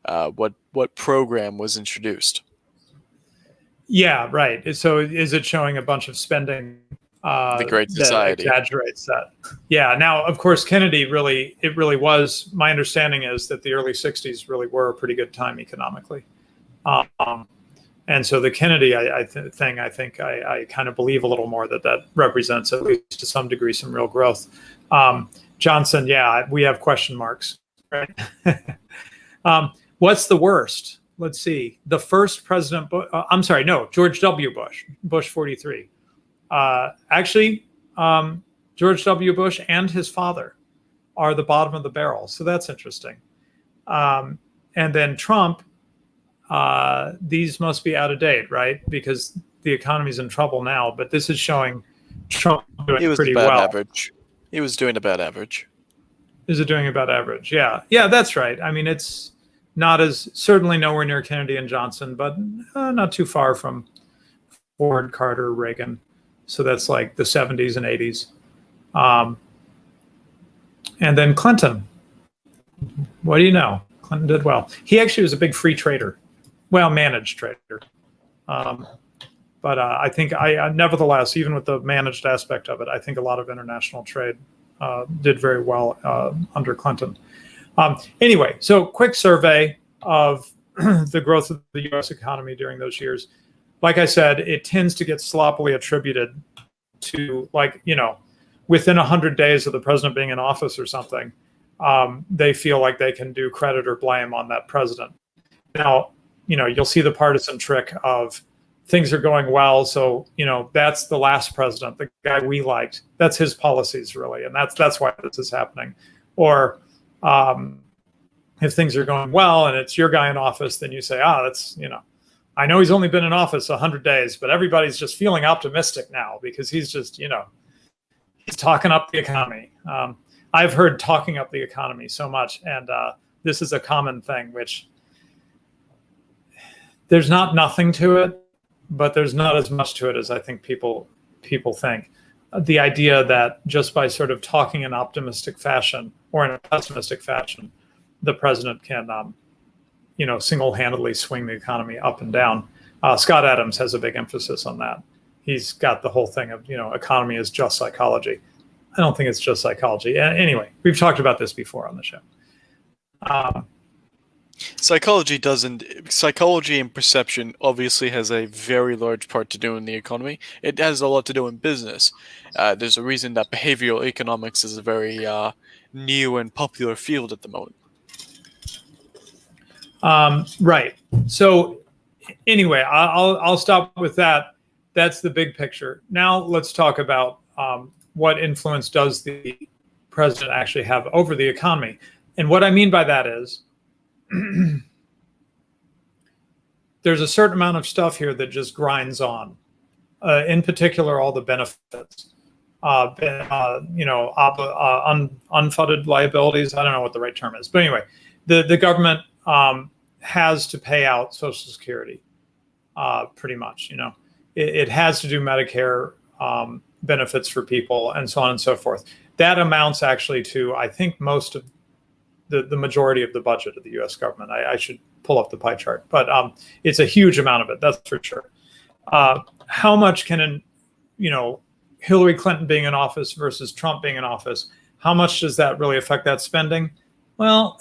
what program was introduced? Yeah, right. So is it showing a bunch of spending the Great Society that exaggerates that? Yeah. Now, of course, Kennedy really was. My understanding is that the early '60s really were a pretty good time economically, and so the Kennedy I think I kind of believe a little more that represents, at least to some degree, some real growth. Johnson, yeah, we have question marks, right? What's the worst? Let's see. The first president, George W. Bush, Bush 43. Actually, George W. Bush and his father are the bottom of the barrel. So that's interesting. And then Trump, these must be out of date, right? Because the economy's in trouble now, but this is showing Trump doing pretty well. Average. He was doing about average. Is it doing about average? Yeah. Yeah, that's right. I mean, it's not certainly nowhere near Kennedy and Johnson, but not too far from Ford, Carter, Reagan. So that's like the 70s and 80s. And then Clinton. What do you know? Clinton did well. He actually was a big free trader. Well, managed trader. But I think nevertheless, even with the managed aspect of it, I think a lot of international trade did very well under Clinton. Anyway, so quick survey of the growth of the U.S. economy during those years. Like I said, it tends to get sloppily attributed to, within 100 days of the president being in office or something, they feel like they can do credit or blame on that president. Now, you'll see the partisan trick of things are going well, so that's the last president, the guy we liked. That's his policies, really, and that's why this is happening. Or if things are going well and it's your guy in office, then you say, that's I know he's only been in office 100 days, but everybody's just feeling optimistic now because he's just he's talking up the economy. I've heard talking up the economy so much, and this is a common thing, which there's not nothing to it, but there's not as much to it as I think people think. The idea that just by sort of talking in optimistic fashion or in a pessimistic fashion, the president can, single-handedly swing the economy up and down. Scott Adams has a big emphasis on that. He's got the whole thing of, economy is just psychology. I don't think it's just psychology. Anyway, we've talked about this before on the show. Psychology and perception obviously has a very large part to do in the economy. It has a lot to do in business. There's a reason that behavioral economics is a very new and popular field at the moment. Right. So anyway, I'll stop with that. That's the big picture. Now let's talk about what influence does the president actually have over the economy. And what I mean by that is there's a certain amount of stuff here that just grinds on. In particular, all the benefits, unfunded liabilities. I don't know what the right term is, but anyway, the government has to pay out Social Security, pretty much. It has to do Medicare benefits for people and so on and so forth. That amounts actually to, I think, most of the majority of the budget of the U.S. government. I should pull up the pie chart, but it's a huge amount of it, that's for sure. How much can, Hillary Clinton being in office versus Trump being in office, how much does that really affect that spending? Well,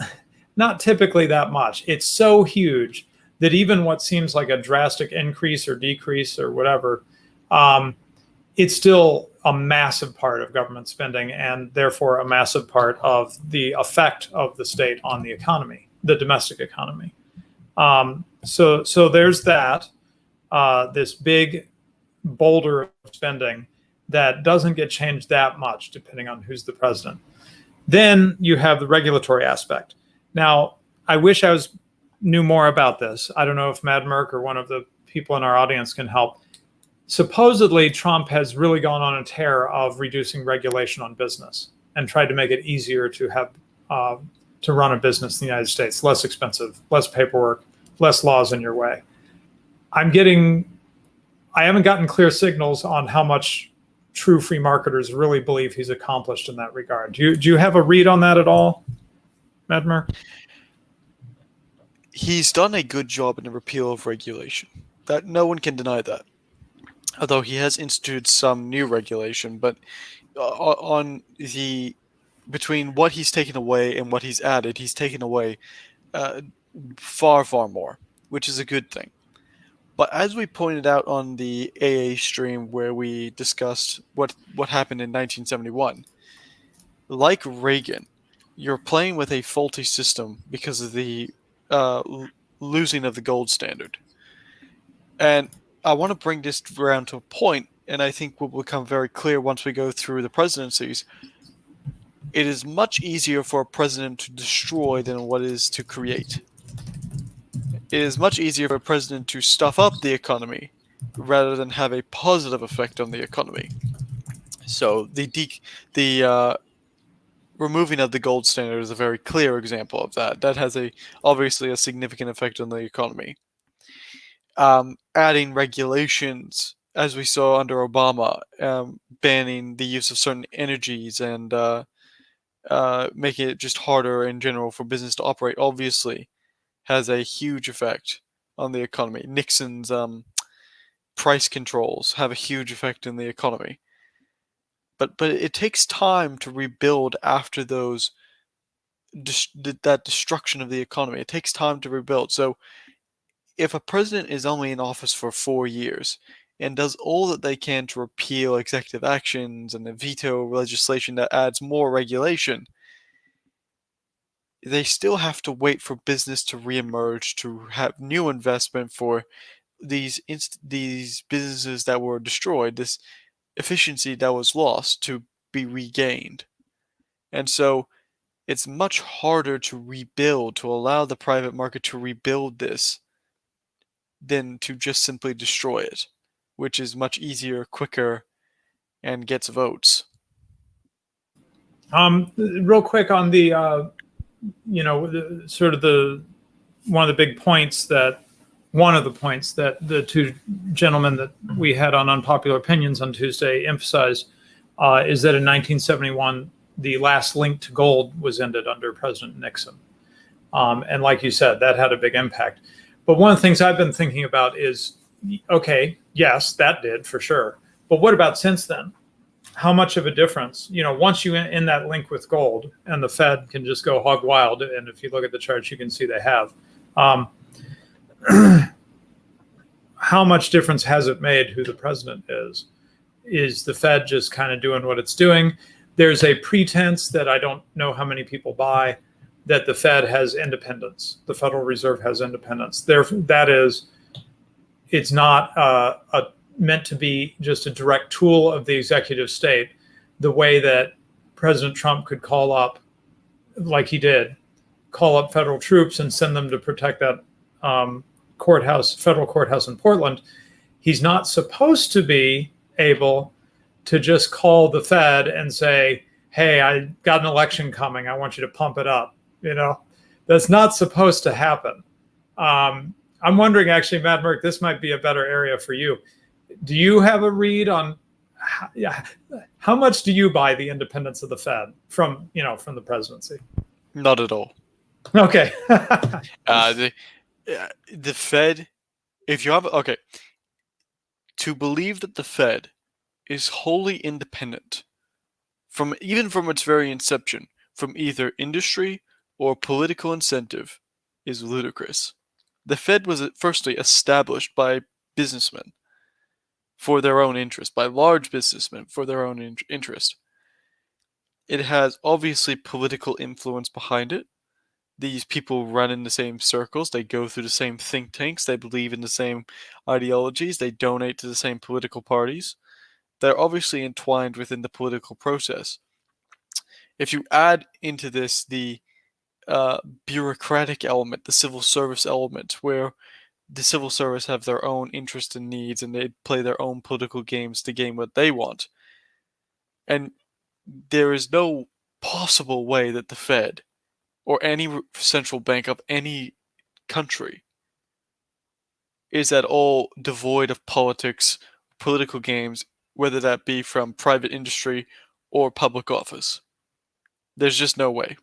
not typically that much. It's so huge that even what seems like a drastic increase or decrease or whatever, it's still a massive part of government spending and therefore a massive part of the effect of the state on the economy, the domestic economy. So there's that, this big boulder of spending that doesn't get changed that much depending on who's the president. Then you have the regulatory aspect. Now, I wish I knew more about this. I don't know if Mad Merc or one of the people in our audience can help. Supposedly, Trump has really gone on a tear of reducing regulation on business and tried to make it easier to have to run a business in the United States, less expensive, less paperwork, less laws in your way. I haven't gotten clear signals on how much true free marketers really believe he's accomplished in that regard. Do you have a read on that at all, Medmer? He's done a good job in the repeal of regulation. That no one can deny that. Although he has instituted some new regulation, but between what he's taken away and what he's added, he's taken away far, far more, which is a good thing. But as we pointed out on the AA stream where we discussed what happened in 1971, like Reagan, you're playing with a faulty system because of the losing of the gold standard. And I want to bring this around to a point, and I think will become very clear once we go through the presidencies. It is much easier for a president to destroy than what it is to create. It is much easier for a president to stuff up the economy rather than have a positive effect on the economy. So the removing of the gold standard is a very clear example of that. That has obviously a significant effect on the economy. Adding regulations, as we saw under Obama, banning the use of certain energies and making it just harder in general for business to operate, obviously has a huge effect on the economy. Nixon's price controls have a huge effect on the economy. But it takes time to rebuild after that destruction of the economy. It takes time to rebuild. So if a president is only in office for 4 years and does all that they can to repeal executive actions and veto legislation that adds more regulation, they still have to wait for business to reemerge, to have new investment for these businesses that were destroyed, this efficiency that was lost to be regained. And so it's much harder to rebuild, to allow the private market to rebuild this than to just simply destroy it, which is much easier, quicker, and gets votes. Real quick on the, sort of one of the big points that the two gentlemen that we had on Unpopular Opinions on Tuesday emphasized is that in 1971, the last link to gold was ended under President Nixon. And like you said, that had a big impact. But one of the things I've been thinking about is, okay, yes, that did for sure. But what about since then? How much of a difference, once you in that link with gold, and the Fed can just go hog wild, and if you look at the charts, you can see they have. How much difference has it made who the president is? Is the Fed just kind of doing what it's doing? There's a pretense that I don't know how many people buy, that the Fed has independence. The Federal Reserve has independence. That is, it's not meant to be just a direct tool of the executive state, the way that President Trump could call up, like he did, call up federal troops and send them to protect that federal courthouse in Portland. He's not supposed to be able to just call the Fed and say, hey, I got an election coming, I want you to pump it up. That's not supposed to happen. I'm wondering, actually, Matt Merck, this might be a better area for you. Do you have a read on how much do you buy the independence of the Fed from the presidency? Not at all. Okay. The Fed, if you have, to believe that the Fed is wholly independent from its very inception, from either industry or political incentive, is ludicrous. The Fed was firstly established by businessmen for their own interest, by large businessmen for their own interest. It has obviously political influence behind it. These people run in the same circles, they go through the same think tanks, they believe in the same ideologies, they donate to the same political parties. They're obviously entwined within the political process. If you add into this the bureaucratic element, the civil service element, where the civil service have their own interests and needs and they play their own political games to gain what they want. And there is no possible way that the Fed or any central bank of any country is at all devoid of politics, political games, whether that be from private industry or public office. There's just no way.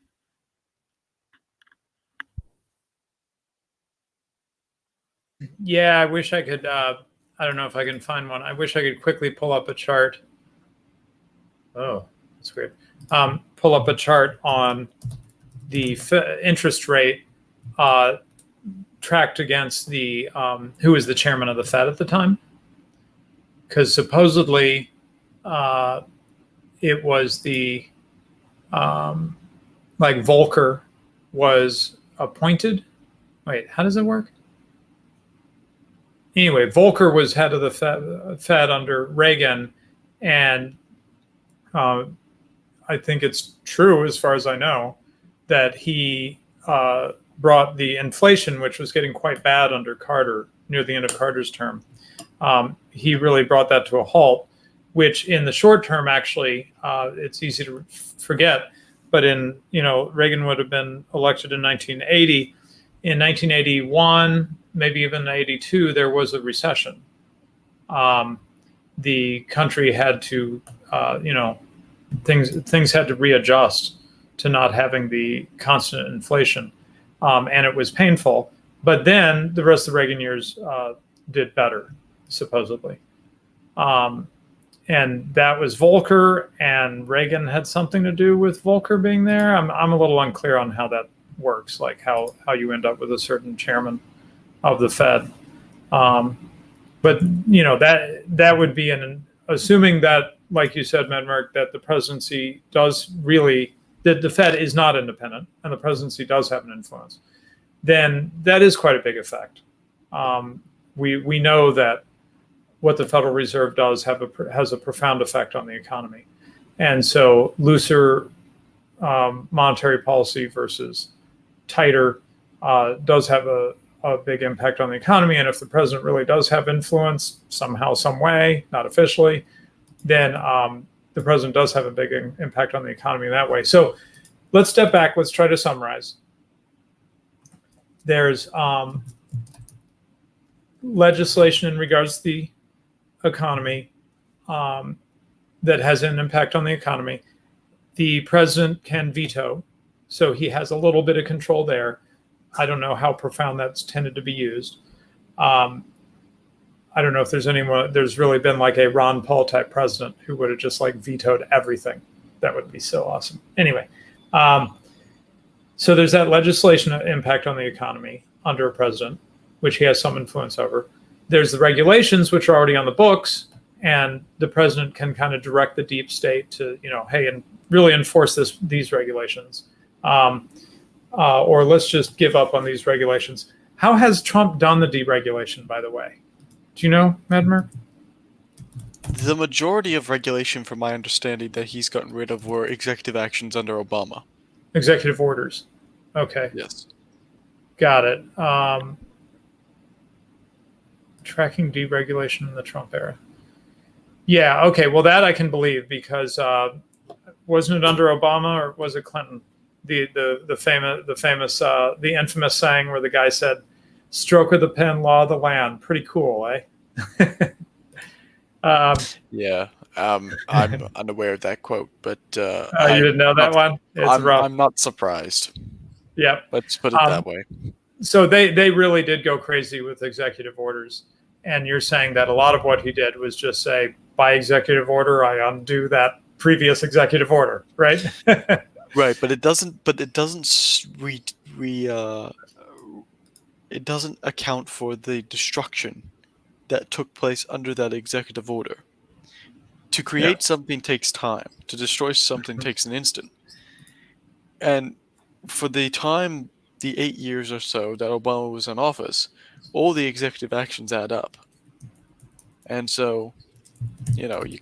Yeah, I wish I could. I don't know if I can find one. I wish I could quickly pull up a chart. Oh, that's weird. Pull up a chart on the interest rate tracked against the who was the chairman of the Fed at the time, because supposedly it was the like Volcker was appointed. Wait, how does it work? Anyway, Volcker was head of the Fed under Reagan, and I think it's true, as far as I know, that he brought the inflation, which was getting quite bad under Carter, near the end of Carter's term. He really brought that to a halt, which in the short term, actually, it's easy to forget, but Reagan would have been elected in 1980. In 1981, maybe even 82, there was a recession. The country had to, things had to readjust to not having the constant inflation, and it was painful. But then the rest of the Reagan years did better, supposedly. And that was Volcker, and Reagan had something to do with Volcker being there. I'm a little unclear on how that works, like how you end up with a certain chairman of the Fed. But that would be assuming that, like you said, Medmerk, that the presidency does really, that the Fed is not independent and the presidency does have an influence, then that is quite a big effect. We know that what the Federal Reserve does has a profound effect on the economy. And so looser monetary policy versus tighter does have a big impact on the economy. And if the president really does have influence somehow, some way, not officially, then the president does have a big impact on the economy in that way. So let's step back. Let's try to summarize. There's legislation in regards to the economy that has an impact on the economy. The president can veto, so he has a little bit of control there. I don't know how profound that's tended to be used. I don't know if there's really been like a Ron Paul type president who would have just like vetoed everything. That would be so awesome. Anyway, so there's that legislation impact on the economy under a president, which he has some influence over. There's the regulations, which are already on the books, and the president can kind of direct the deep state to, hey, and really enforce these regulations. Or let's just give up on these regulations. How has Trump done the deregulation, by the way? Do you know, Madmer? The majority of regulation, from my understanding, that he's gotten rid of were executive actions under Obama. Executive orders. Okay. Yes. Got it. Tracking deregulation in the Trump era. Yeah, okay. Well, that I can believe because wasn't it under Obama or was it Clinton? The infamous saying where the guy said, "Stroke of the pen, law of the land." Pretty cool, eh? Yeah, I'm unaware of that quote, but you didn't know that one? It's rough. I'm not surprised. Yep. Let's put it that way. So they really did go crazy with executive orders, and you're saying that a lot of what he did was just say, by executive order, I undo that previous executive order, right? Right, but it doesn't it doesn't account for the destruction that took place under that executive order. To create something takes time. To destroy something takes an instant. And for the 8 years or so that Obama was in office, all the executive actions add up. And so, you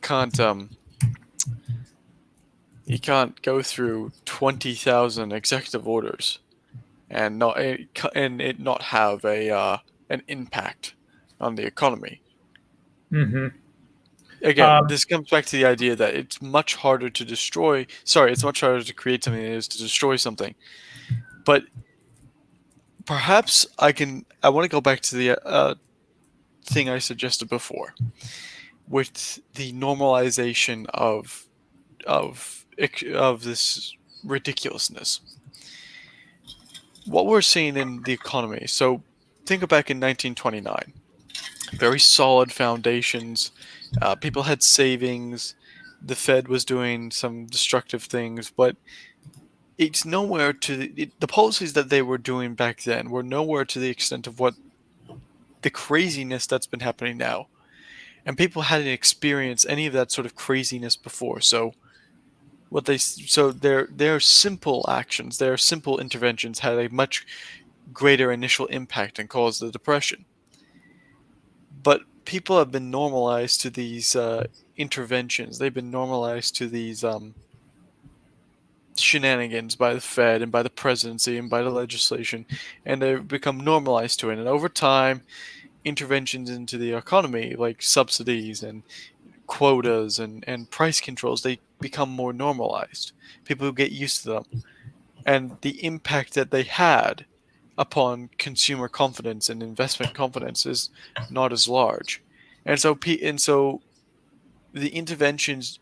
can't go through 20,000 executive orders and it not have an impact on the economy. Mm-hmm. Again, this comes back to the idea that it's much harder to destroy. It's much harder to create something than it is to destroy something. But perhaps I want to go back to the thing I suggested before, with the normalization of this ridiculousness. What we're seeing in the economy. So think back in 1929. Very solid foundations. People had savings. The Fed was doing some destructive things, but it's nowhere to the policies that they were doing back then were nowhere to the extent of what the craziness that's been happening now. And people hadn't experienced any of that sort of craziness before. So their simple actions, their simple interventions had a much greater initial impact and caused the depression. But people have been normalized to these interventions. They've been normalized to these shenanigans by the Fed and by the presidency and by the legislation, and they've become normalized to it. And over time, interventions into the economy, like subsidies and quotas and price controls, they become more normalized. People get used to them. And the impact that they had upon consumer confidence and investment confidence is not as large. And so the interventions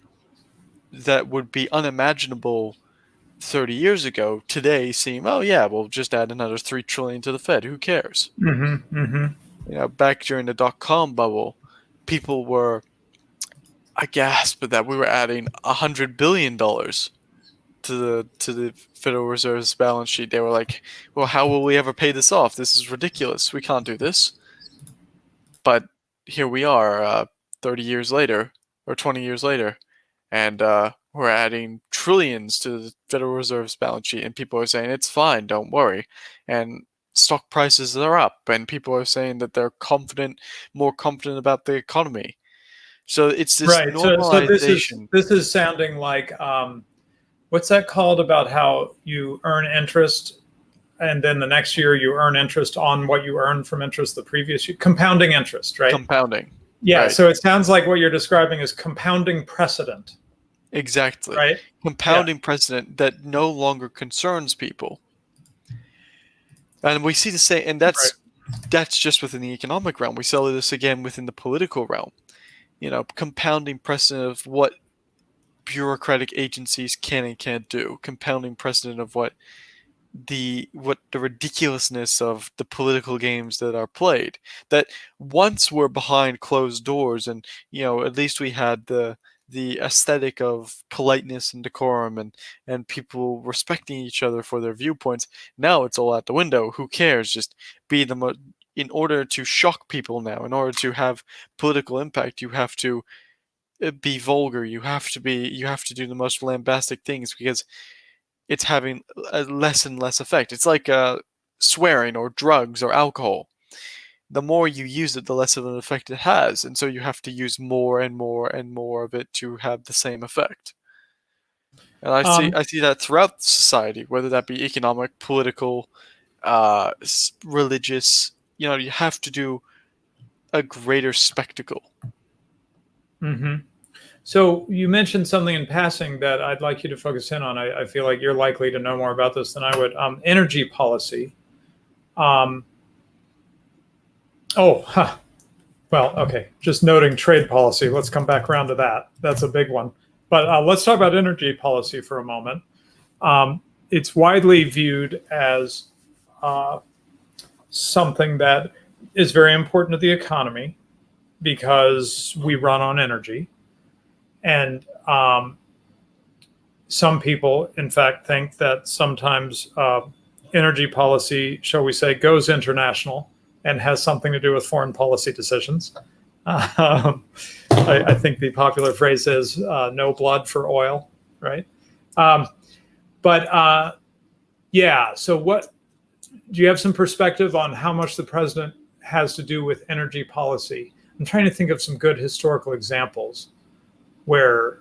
that would be unimaginable 30 years ago today seem, oh yeah, we'll just add another $3 trillion to the Fed. Who cares? Mm-hmm, mm-hmm. Back during the dot-com bubble, people were aghast that we were adding $100 billion to the Federal Reserve's balance sheet. They were like, well, how will we ever pay this off? This is ridiculous. We can't do this. But here we are 30 years later or 20 years later, and we're adding trillions to the Federal Reserve's balance sheet, and people are saying it's fine, don't worry. And stock prices are up, and people are saying that they're more confident about the economy. So it's this normalization. So this is sounding like what's that called about how you earn interest and then the next year you earn interest on what you earned from interest the previous year? Compounding interest, right? Compounding. Yeah, right. So it sounds like what you're describing is compounding precedent. Exactly. right? Yeah, Compounding precedent that no longer concerns people. And we see the same, and right. that's just within the economic realm. We see this again within the political realm. Compounding precedent of what bureaucratic agencies can and can't do, compounding precedent of what the ridiculousness of the political games that are played, that once were behind closed doors, and at least we had the aesthetic of politeness and decorum, and people respecting each other for their viewpoints. Now it's all out the window. Who cares? Just be the most. In order to shock people now, in order to have political impact, you have to be vulgar. You have to do the most lambastic things, because it's having a less and less effect. It's like swearing or drugs or alcohol. The more you use it, the less of an effect it has, and so you have to use more and more and more of it to have the same effect. And I see Um, I see that throughout society, whether that be economic, political, religious. You have to do a greater spectacle. mhm. So you mentioned something in passing that I'd like you to focus in on. I feel like you're likely to know more about this than I would. Energy policy. Um, oh, huh. Well, okay. Just noting trade policy. Let's come back around to that. That's a big one. But let's talk about energy policy for a moment. It's widely viewed as uh, something that is very important to the economy because we run on energy. And some people, in fact, think that sometimes energy policy, shall we say, goes international and has something to do with foreign policy decisions. Um, I think the popular phrase is no blood for oil, right? Um, but yeah, so what do you have some perspective on how much the president has to do with energy policy? I'm trying to think of some good historical examples where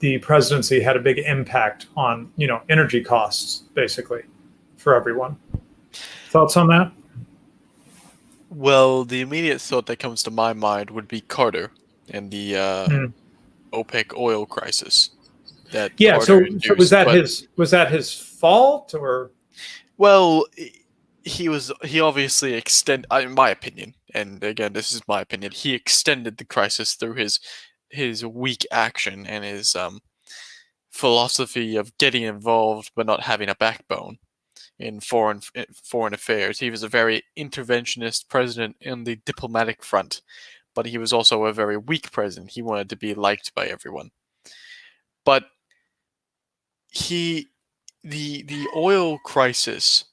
the presidency had a big impact on energy costs, basically, for everyone. Thoughts on that? Well, the immediate thought that comes to my mind would be Carter and the Mm. OPEC oil crisis that Yeah. Carter So was induced. that But his fault or? well, he obviously in my opinion, and again, this is my opinion, he extended the crisis through his weak action and his philosophy of getting involved but not having a backbone in foreign affairs. He was a very interventionist president in the diplomatic front, but he was also a very weak president. He wanted to be liked by everyone. But he the oil crisis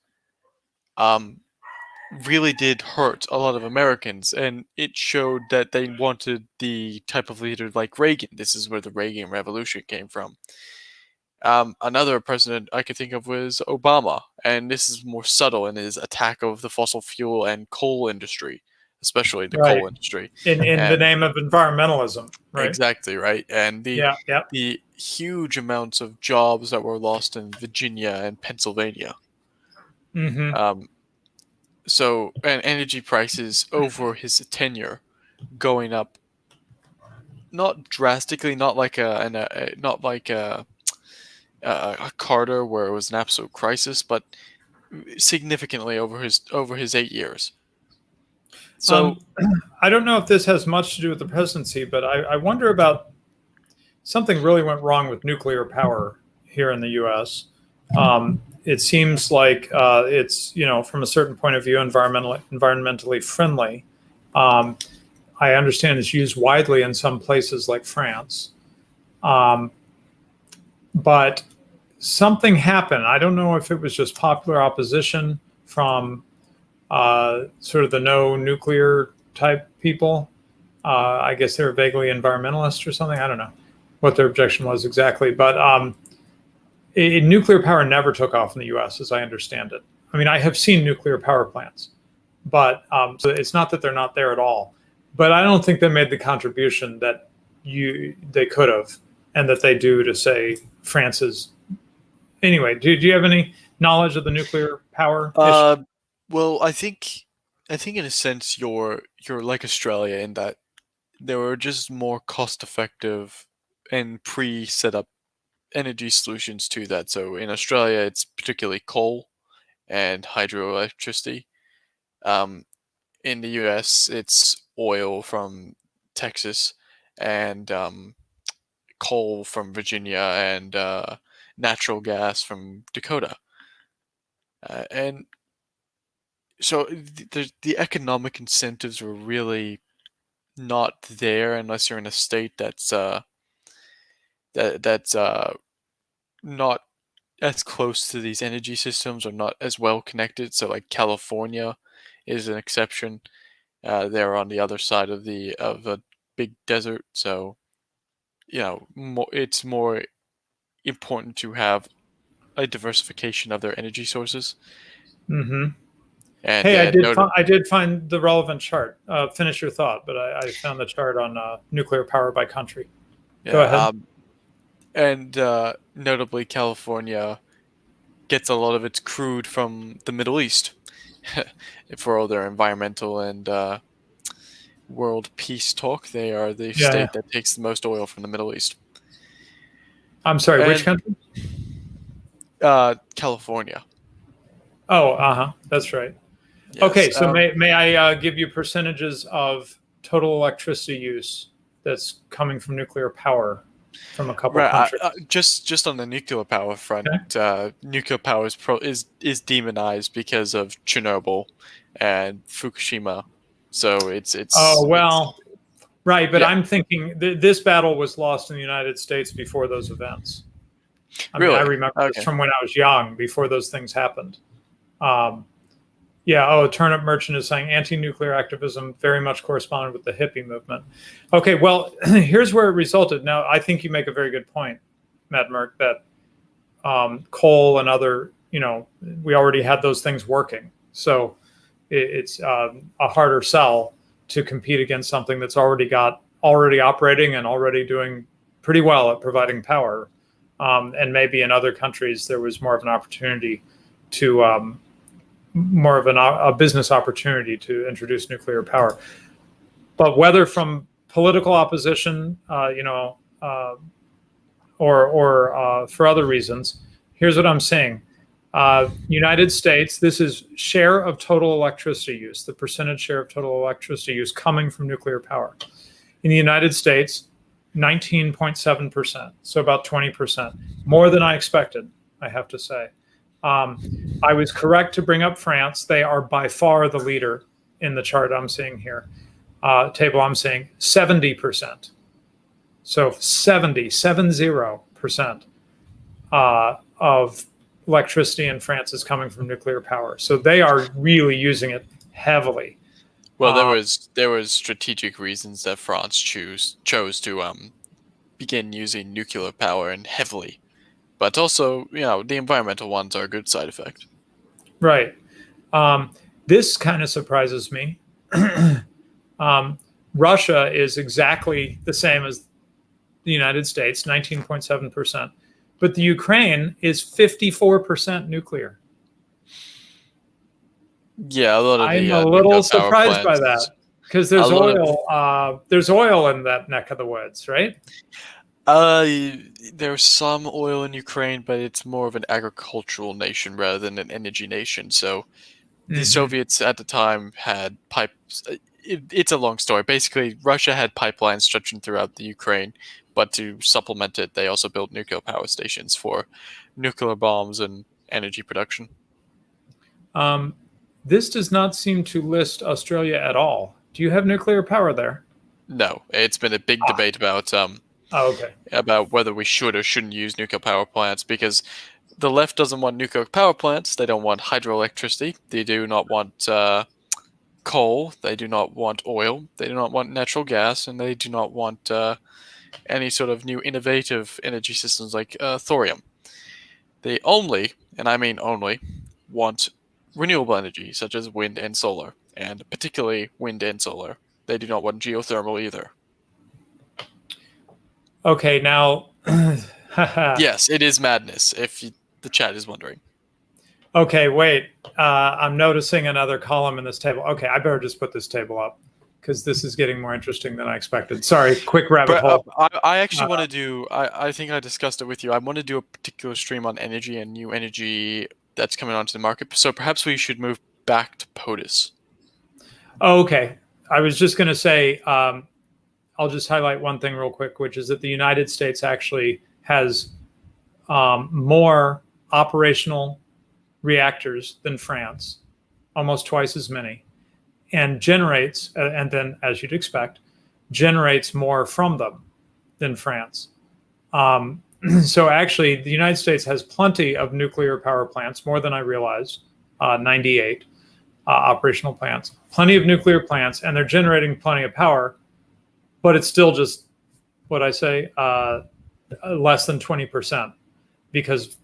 um really did hurt a lot of Americans, and it showed that they wanted the type of leader like Reagan. This is where the Reagan Revolution came from. Another president I could think of was Obama, and this is more subtle in his attack of the fossil fuel and coal industry, especially the Right. coal industry. In the And name of environmentalism, right? exactly right, and the Yeah, yeah. the huge amounts of jobs that were lost in Virginia and Pennsylvania. Hmm. Um, and energy prices over his tenure going up, not drastically, not like not like a Carter where it was an absolute crisis, but significantly over his 8 years. So Um, I don't know if this has much to do with the presidency, but I wonder about something really went wrong with nuclear power here in the U.S. It seems like it's from a certain point of view environmentally friendly. Um, I understand it's used widely in some places like France, um, but something happened. I don't know if it was just popular opposition from sort of the no nuclear type people. I guess they were vaguely environmentalist or something. I don't know what their objection was exactly, but nuclear power never took off in the U.S. as I understand it. I mean, I have seen nuclear power plants, but so it's not that they're not there at all. But I don't think they made the contribution that they could have, and that they do to say France's. Anyway, do you have any knowledge of the nuclear power issue? uh, well, I think in a sense you're like Australia in that there were just more cost effective and pre-set up energy solutions to that. So in Australia, it's particularly coal and hydroelectricity. Um, in the US, it's oil from Texas and coal from Virginia and natural gas from Dakota. And so the economic incentives were really not there unless you're in a state that's not as close to these energy systems or not as well connected. So like California is an exception. They're on the other side of a big desert, so it's more important to have a diversification of their energy sources. Mm-hmm. And Hey, I did find the relevant chart. Finish your thought, but I found the chart on nuclear power by country. Go yeah, ahead. and notably California gets a lot of its crude from the Middle East for all their environmental and world peace talk. They are the Yeah, yeah. state that takes the most oil from the Middle East. I'm sorry, which And country? California. Oh, uh-huh. That's right. Yes. Okay, so may I give you percentages of total electricity use that's coming from nuclear power from a couple Right. countries? Just on the nuclear power front, Okay. nuclear power is demonized because of Chernobyl and Fukushima. So Oh, it's well, right, but yeah, I'm thinking this battle was lost in the United States before those events. I mean, I really remember this okay. from when I was young, before those things happened. Um, yeah, oh, Turnip Merchant is saying anti-nuclear activism very much corresponded with the hippie movement. Okay, well, here's where it resulted. Now, I think you make a very good point, Matt Merck, that coal and other, we already had those things working. So it's a harder sell to compete against something that's already operating and already doing pretty well at providing power. And maybe in other countries there was more of an opportunity to more of a business opportunity to introduce nuclear power. But whether from political opposition, or for other reasons, here's what I'm saying. United States, this is share of total electricity use, the percentage share of total electricity use coming from nuclear power. In the United States, 19.7%, so about 20%, more than I expected, I have to say. I was correct to bring up France. They are by far the leader in the chart I'm seeing here. Table I'm seeing 70%. So 70% of electricity in France is coming from nuclear power. So they are really using it heavily. Well, there was strategic reasons that France chose to begin using nuclear power and heavily, but also the environmental ones are a good side effect. Right. Um, this kind of surprises me. Russia is exactly the same as the United States, 19.7%, but the Ukraine is 54% nuclear. Yeah, a lot of I'm the a nuclear little power surprised by plants. that because A there's lot of oil. There's oil in that neck of the woods, right? uh, there's some oil in Ukraine, but it's more of an agricultural nation rather than an energy nation. So the Mm-hmm. Soviets at the time had pipes. It's a long story. Basically, Russia had pipelines stretching throughout the Ukraine, but to supplement it, they also built nuclear power stations for nuclear bombs and energy production. Um, this does not seem to list Australia at all. Do you have nuclear power there? No, it's been a big Ah, debate oh, okay. about whether we should or shouldn't use nuclear power plants because the left doesn't want nuclear power plants. They don't want hydroelectricity. They do not want coal. They do not want oil. They do not want natural gas, and they do not want any sort of new innovative energy systems like thorium. They only, and I mean only, want renewable energy such as wind and solar, and particularly wind and solar. They do not want geothermal either. Okay, now, Yes, it is madness, if the chat is wondering. okay, wait. I'm noticing another column in this table. Okay, I better just put this table up. because this is getting more interesting than I expected. Sorry, quick rabbit hole. I actually want to do, I think I discussed it with you. I want to do a particular stream on energy and new energy that's coming onto the market. So perhaps we should move back to POTUS. Oh, okay. I was just going to say, I'll just highlight one thing real quick, which is that the United States actually has more operational reactors than France, almost twice as many, and generates, and then, as you'd expect, generates more from them than France. So actually, the United States has plenty of nuclear power plants, more than I realized, 98 operational plants, plenty of nuclear plants, and they're generating plenty of power, but it's still just, what I say, less than 20%, because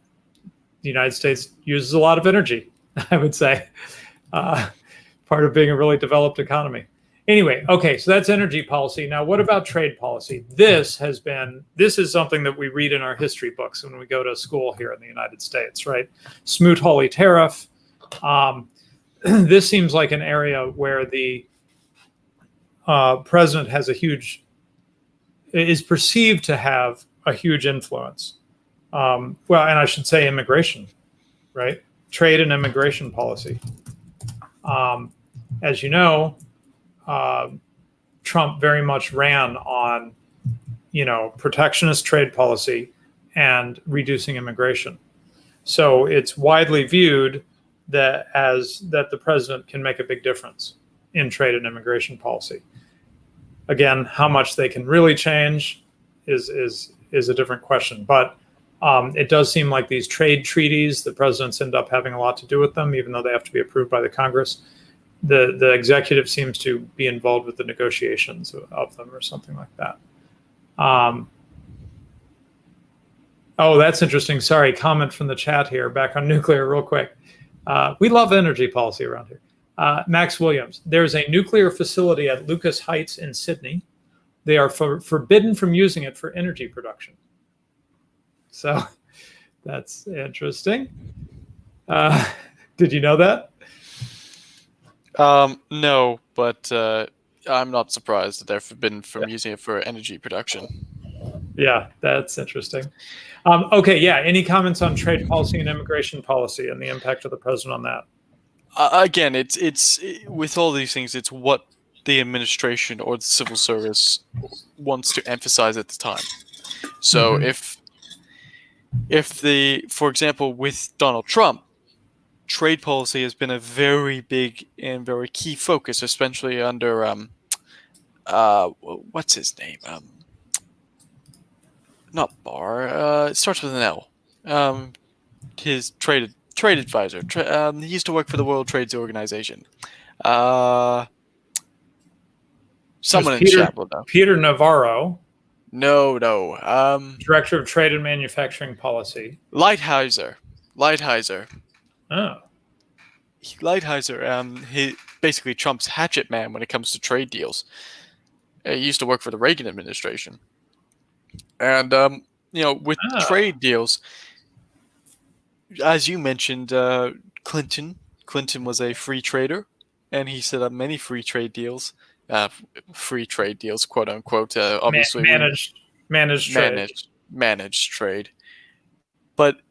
the United States uses a lot of energy, I would say, part of being a really developed economy. Anyway, okay, so that's energy policy. Now, what about trade policy? This is something that we read in our history books when we go to school here in the United States, right? Smoot-Hawley tariff. This seems like an area where the president has is perceived to have a huge influence. Well, and I should say immigration, right? Trade and immigration policy. As you know, Trump very much ran on, protectionist trade policy and reducing immigration. So it's widely viewed that the president can make a big difference in trade and immigration policy. Again, how much they can really change is a different question. But it does seem like these trade treaties, the presidents end up having a lot to do with them, even though they have to be approved by the Congress. The executive seems to be involved with the negotiations of them or something like that. Oh, that's interesting. Sorry, comment from the chat here, back on nuclear real quick. We love energy policy around here. Max Williams, there's a nuclear facility at Lucas Heights in Sydney. They are forbidden from using it for energy production. So that's interesting. Did you know that? No, but I'm not surprised that they're forbidden from using it for energy production. Yeah, that's interesting. Okay, yeah. Any comments on trade policy and immigration policy and the impact of the president on that? Again, it's with all these things, it's what the administration or the civil service wants to emphasize at the time. So for example, with Donald Trump, trade policy has been a very big and very key focus, especially under what's his name? Not Barr. It starts with an L. His trade advisor. He used to work for the World Trade Organization. Someone in the chat will know. Peter Navarro. No. Director of Trade and Manufacturing Policy. Lighthizer. Oh. Lighthizer. He basically Trump's hatchet man when it comes to trade deals. He used to work for the Reagan administration. And with trade deals, as you mentioned, Clinton was a free trader, and he set up many free trade deals, quote unquote. Obviously, managed trade. But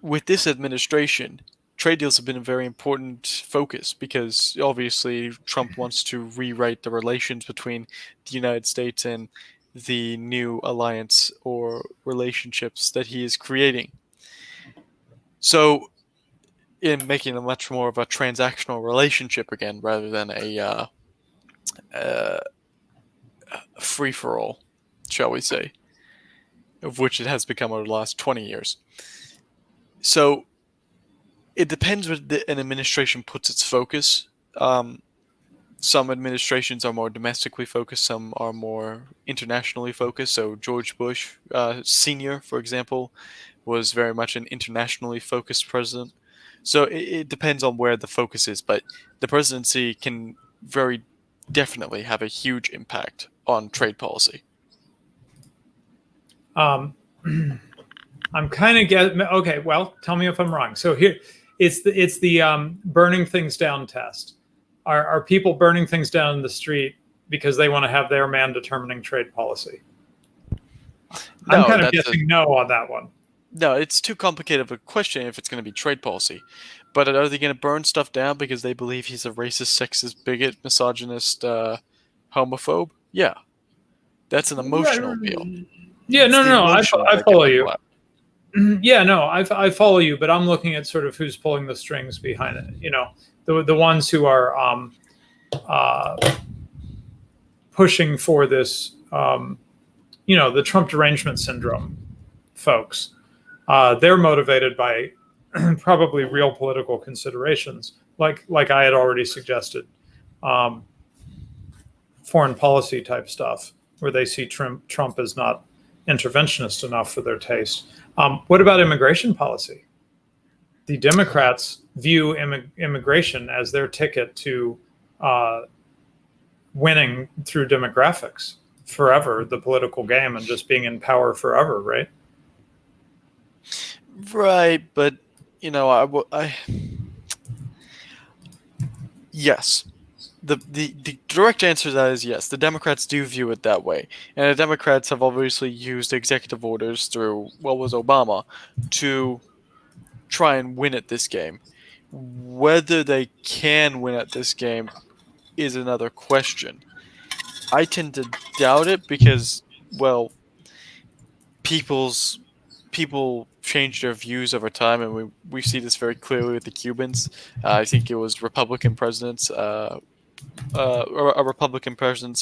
with this administration, trade deals have been a very important focus because obviously Trump wants to rewrite the relations between the United States and the new alliance or relationships that he is creating. So, in making a much more of a transactional relationship again, rather than a free-for-all, shall we say, of which it has become over the last 20 years. So, it depends where an administration puts its focus. Some administrations are more domestically focused, some are more internationally focused. So George Bush Sr., for example, was very much an internationally focused president. So it depends on where the focus is, but the presidency can very definitely have a huge impact on trade policy. I'm kind of getting, okay, well, tell me if I'm wrong. So here, it's the burning things down test. Are people burning things down in the street because they want to have their man determining trade policy? I'm No, kind of guessing no on that one. No, it's too complicated of a question if it's going to be trade policy. But are they going to burn stuff down because they believe he's a racist, sexist, bigot, misogynist, homophobe? Yeah. That's an emotional appeal. Yeah, It's no, the no, I emotions that follow get you. people out. Yeah, no, I follow you, but I'm looking at sort of who's pulling the strings behind it. You know, the ones who are pushing for this, you know, the Trump derangement syndrome folks. They're motivated by probably real political considerations, like I had already suggested, foreign policy type stuff, where they see Trump as not interventionist enough for their taste. What about immigration policy? The Democrats view immigration as their ticket to winning through demographics forever, the political game, and just being in power forever, right? Right, but you know, yes. The direct answer to that is yes. The Democrats do view it that way, and the Democrats have obviously used executive orders through what was Obama to try and win at this game. Whether they can win at this game is another question. I tend to doubt it because, well, people change their views over time, and we see this very clearly with the Cubans. I think it was Republican presidents, a Republican president,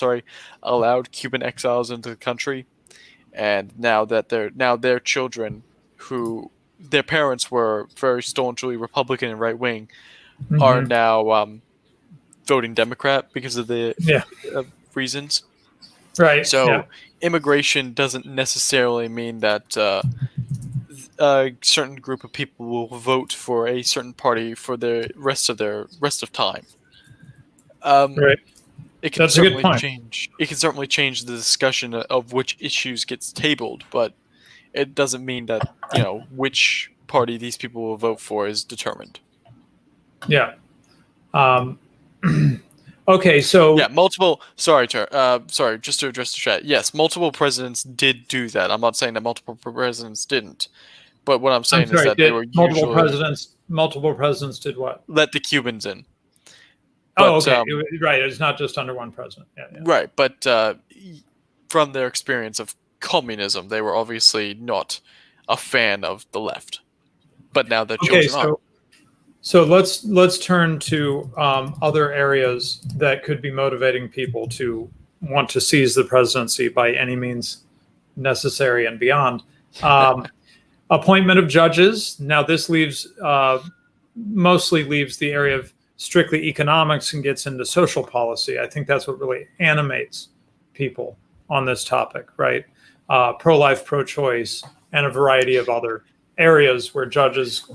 allowed Cuban exiles into the country, and now their children, who their parents were very staunchly Republican and right wing, are now voting Democrat because of the reasons. Right. So immigration doesn't necessarily mean that a certain group of people will vote for a certain party for the rest of time. Right. It can certainly change. It can certainly change the discussion of which issues gets tabled, but it doesn't mean that which party these people will vote for is determined. Yeah. Okay, so yeah, multiple. Sorry, just to address the chat. Yes, multiple presidents did do that. I'm not saying that multiple presidents didn't, but what I'm saying is that they were multiple presidents did what? Let the Cubans in. But, okay, right. It's not just under one president. Yeah. Right, but from their experience of communism, they were obviously not a fan of the left. But now they're chosen on. So let's turn to other areas that could be motivating people to want to seize the presidency by any means necessary and beyond. Appointment of judges. Now this mostly leaves the area of strictly economics and gets into social policy. I think that's what really animates people on this topic, right? Pro-life, pro-choice, and a variety of other areas where judges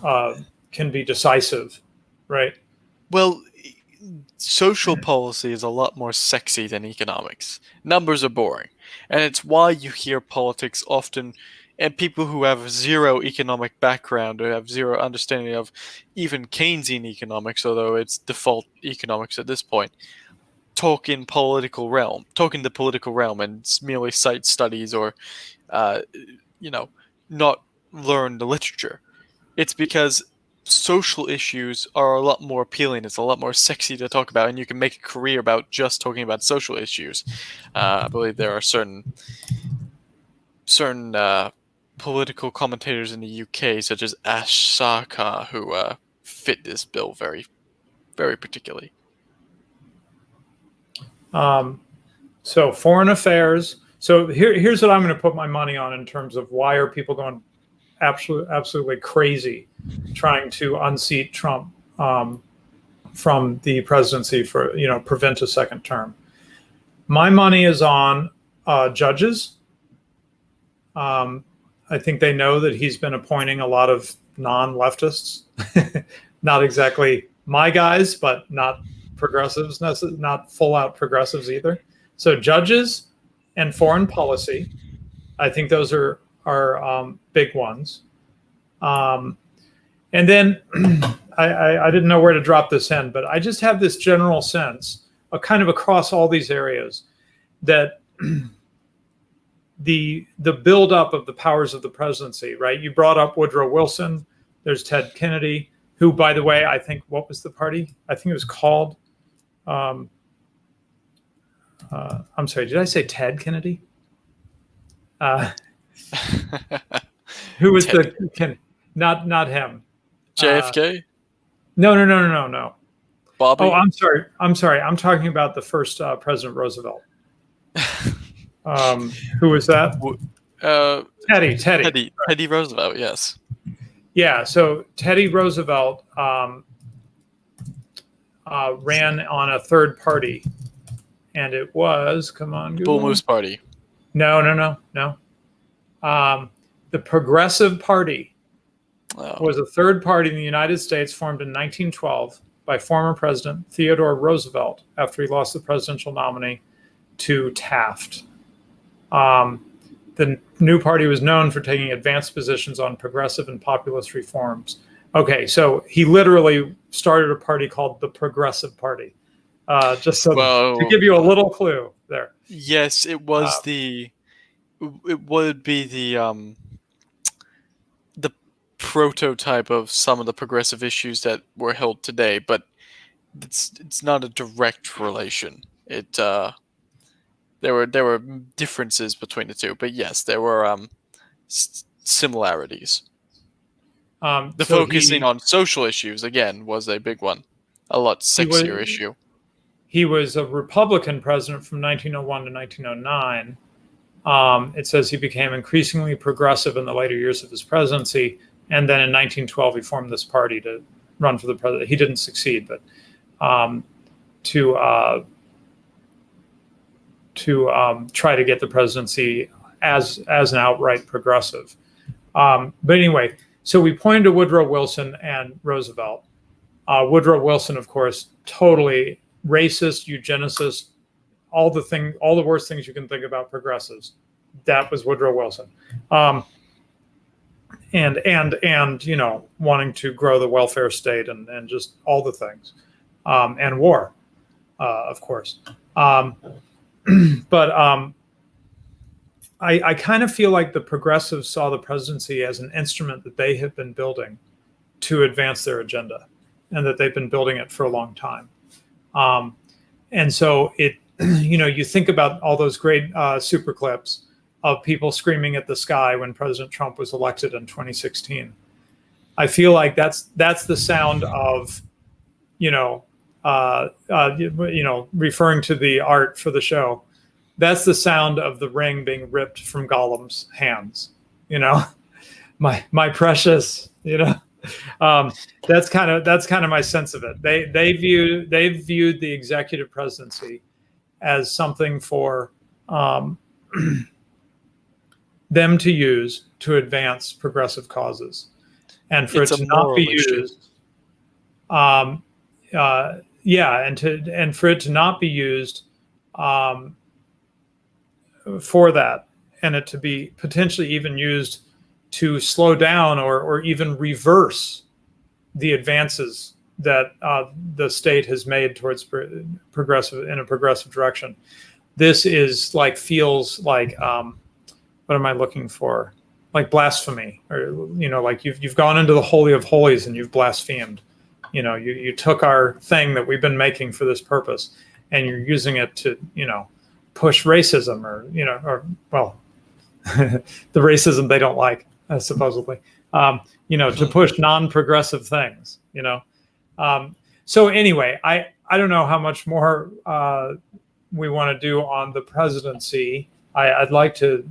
can be decisive, right? Well, social policy is a lot more sexy than economics. Numbers are boring. And it's why you hear politics often, and people who have zero economic background or have zero understanding of even Keynesian economics, although it's default economics at this point, talk in the political realm and merely cite studies or, not learn the literature. It's because social issues are a lot more appealing. It's a lot more sexy to talk about, and you can make a career about just talking about social issues. I believe there are certain political commentators in the UK, such as Ash Sarkar, who fit this bill very, very particularly. So foreign affairs. So here's what I'm going to put my money on in terms of why are people going absolutely crazy trying to unseat Trump from the presidency for, prevent a second term. My money is on judges. I think they know that he's been appointing a lot of non-leftists, not exactly my guys, but not progressives, not full-out progressives either. So judges and foreign policy, I think those are big ones. And then I didn't know where to drop this in, but I just have this general sense, kind of across all these areas, that the buildup of the powers of the presidency, right? You brought up Woodrow Wilson. There's Ted Kennedy, who, by the way, I think, what was the party? I think it was called. I'm sorry, did I say Ted Kennedy? Who was Ted. not him? JFK? No. Bobby? Oh, I'm sorry. I'm talking about the first President Roosevelt. Who was that? Teddy. Teddy Roosevelt, yes. Yeah, so Teddy Roosevelt ran on a third party, and it was, come on, Google. Bull Moose Party. No. The Progressive Party was a third party in the United States formed in 1912 by former President Theodore Roosevelt after he lost the presidential nominee to Taft. The new party was known for taking advanced positions on progressive and populist reforms. Okay, so he literally started a party called the Progressive Party. Just so to give you a little clue there. Yes, it was it would be the prototype of some of the progressive issues that were held today, but it's not a direct relation. There were differences between the two, but yes, there were similarities. Focusing on social issues again was a big one, a lot sexier issue. He was a Republican president from 1901 to 1909. It says he became increasingly progressive in the later years of his presidency, and then in 1912 he formed this party to run for the president. He didn't succeed, but to try to get the presidency as an outright progressive. But anyway, so we pointed to Woodrow Wilson and Roosevelt. Woodrow Wilson, of course, totally racist, eugenicist, all the worst things you can think about progressives. That was Woodrow Wilson. And you know, wanting to grow the welfare state and just all the things, and war, of course. But I kind of feel like the progressives saw the presidency as an instrument that they have been building to advance their agenda, and that they've been building it for a long time. And so it, you know, you think about all those great super clips of people screaming at the sky when President Trump was elected in 2016. I feel like that's the sound of, referring to the art for the show. That's the sound of the ring being ripped from Gollum's hands. You know, my precious. You know, that's kind of my sense of it. They've viewed the executive presidency as something for them to use to advance progressive causes, and for it to not be used. And for it to not be used for that, and it to be potentially even used to slow down or even reverse the advances that the state has made towards progressive direction. This is feels like what am I looking for? Like blasphemy, or like you've gone into the holy of holies and you've blasphemed. You took our thing that we've been making for this purpose, and you're using it to push racism, or the racism they don't like, supposedly, to push non-progressive things. So anyway, I don't know how much more we want to do on the presidency. I'd like to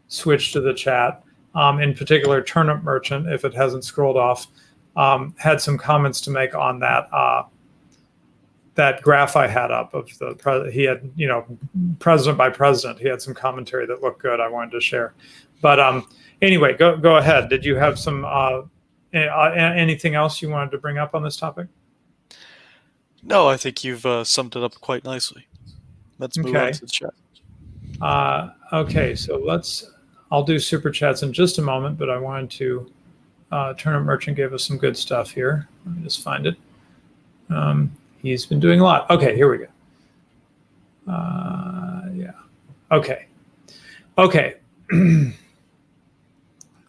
switch to the chat. In particular, Turnip Merchant, if it hasn't scrolled off, had some comments to make on that graph I had up of he had, president by president. He had some commentary that looked good. I wanted to share, but anyway, go ahead. Did you have some anything else you wanted to bring up on this topic? No, I think you've summed it up quite nicely. Let's move on to the chat. Okay, so I'll do super chats in just a moment, but I wanted to Turnip Merchant gave us some good stuff here. Let me just find it. He's been doing a lot. Okay, here we go. Yeah. Okay. Okay. I'm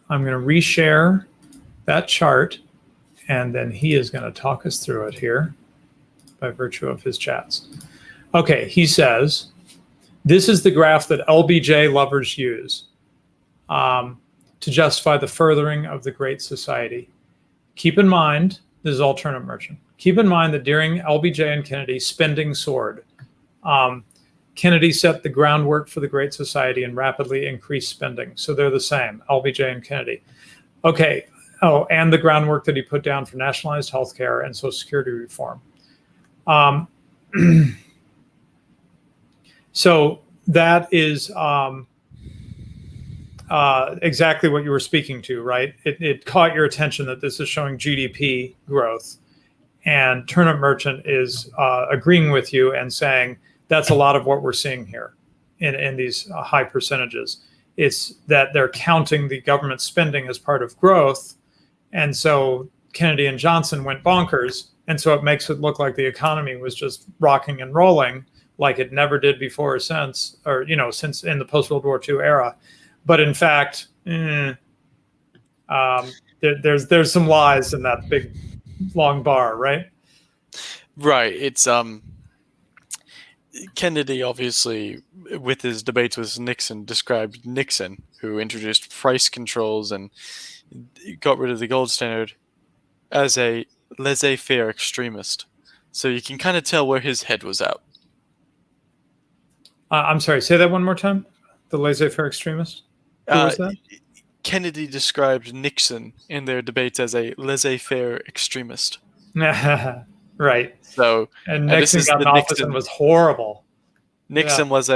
going to reshare that chart, and then he is going to talk us through it here by virtue of his chats. Okay, he says, this is the graph that LBJ lovers use to justify the furthering of the Great Society. Keep in mind, this is all Turnip Merchant. Keep in mind that during LBJ and Kennedy, spending soared. Kennedy set the groundwork for the Great Society and rapidly increased spending. So they're the same, LBJ and Kennedy. Okay, oh, and the groundwork that he put down for nationalized health care and Social Security reform. So that is exactly what you were speaking to, right? It caught your attention that this is showing GDP growth. And Turnip Merchant is agreeing with you and saying that's a lot of what we're seeing here in these high percentages. It's that they're counting the government spending as part of growth. And so Kennedy and Johnson went bonkers. And so it makes it look like the economy was just rocking and rolling like it never did before or since, or, you know, since in the post-World War II era. But in fact, there's some lies in that big, long bar, right? Right. It's Kennedy, obviously, with his debates with Nixon, described Nixon, who introduced price controls and got rid of the gold standard, as a laissez-faire extremist. So you can kind of tell where his head was at. I'm sorry, say that one more time. The laissez-faire extremist? Who was that? Kennedy described Nixon in their debates as a laissez-faire extremist. Right. So, and Nixon got in office and was horrible. Nixon was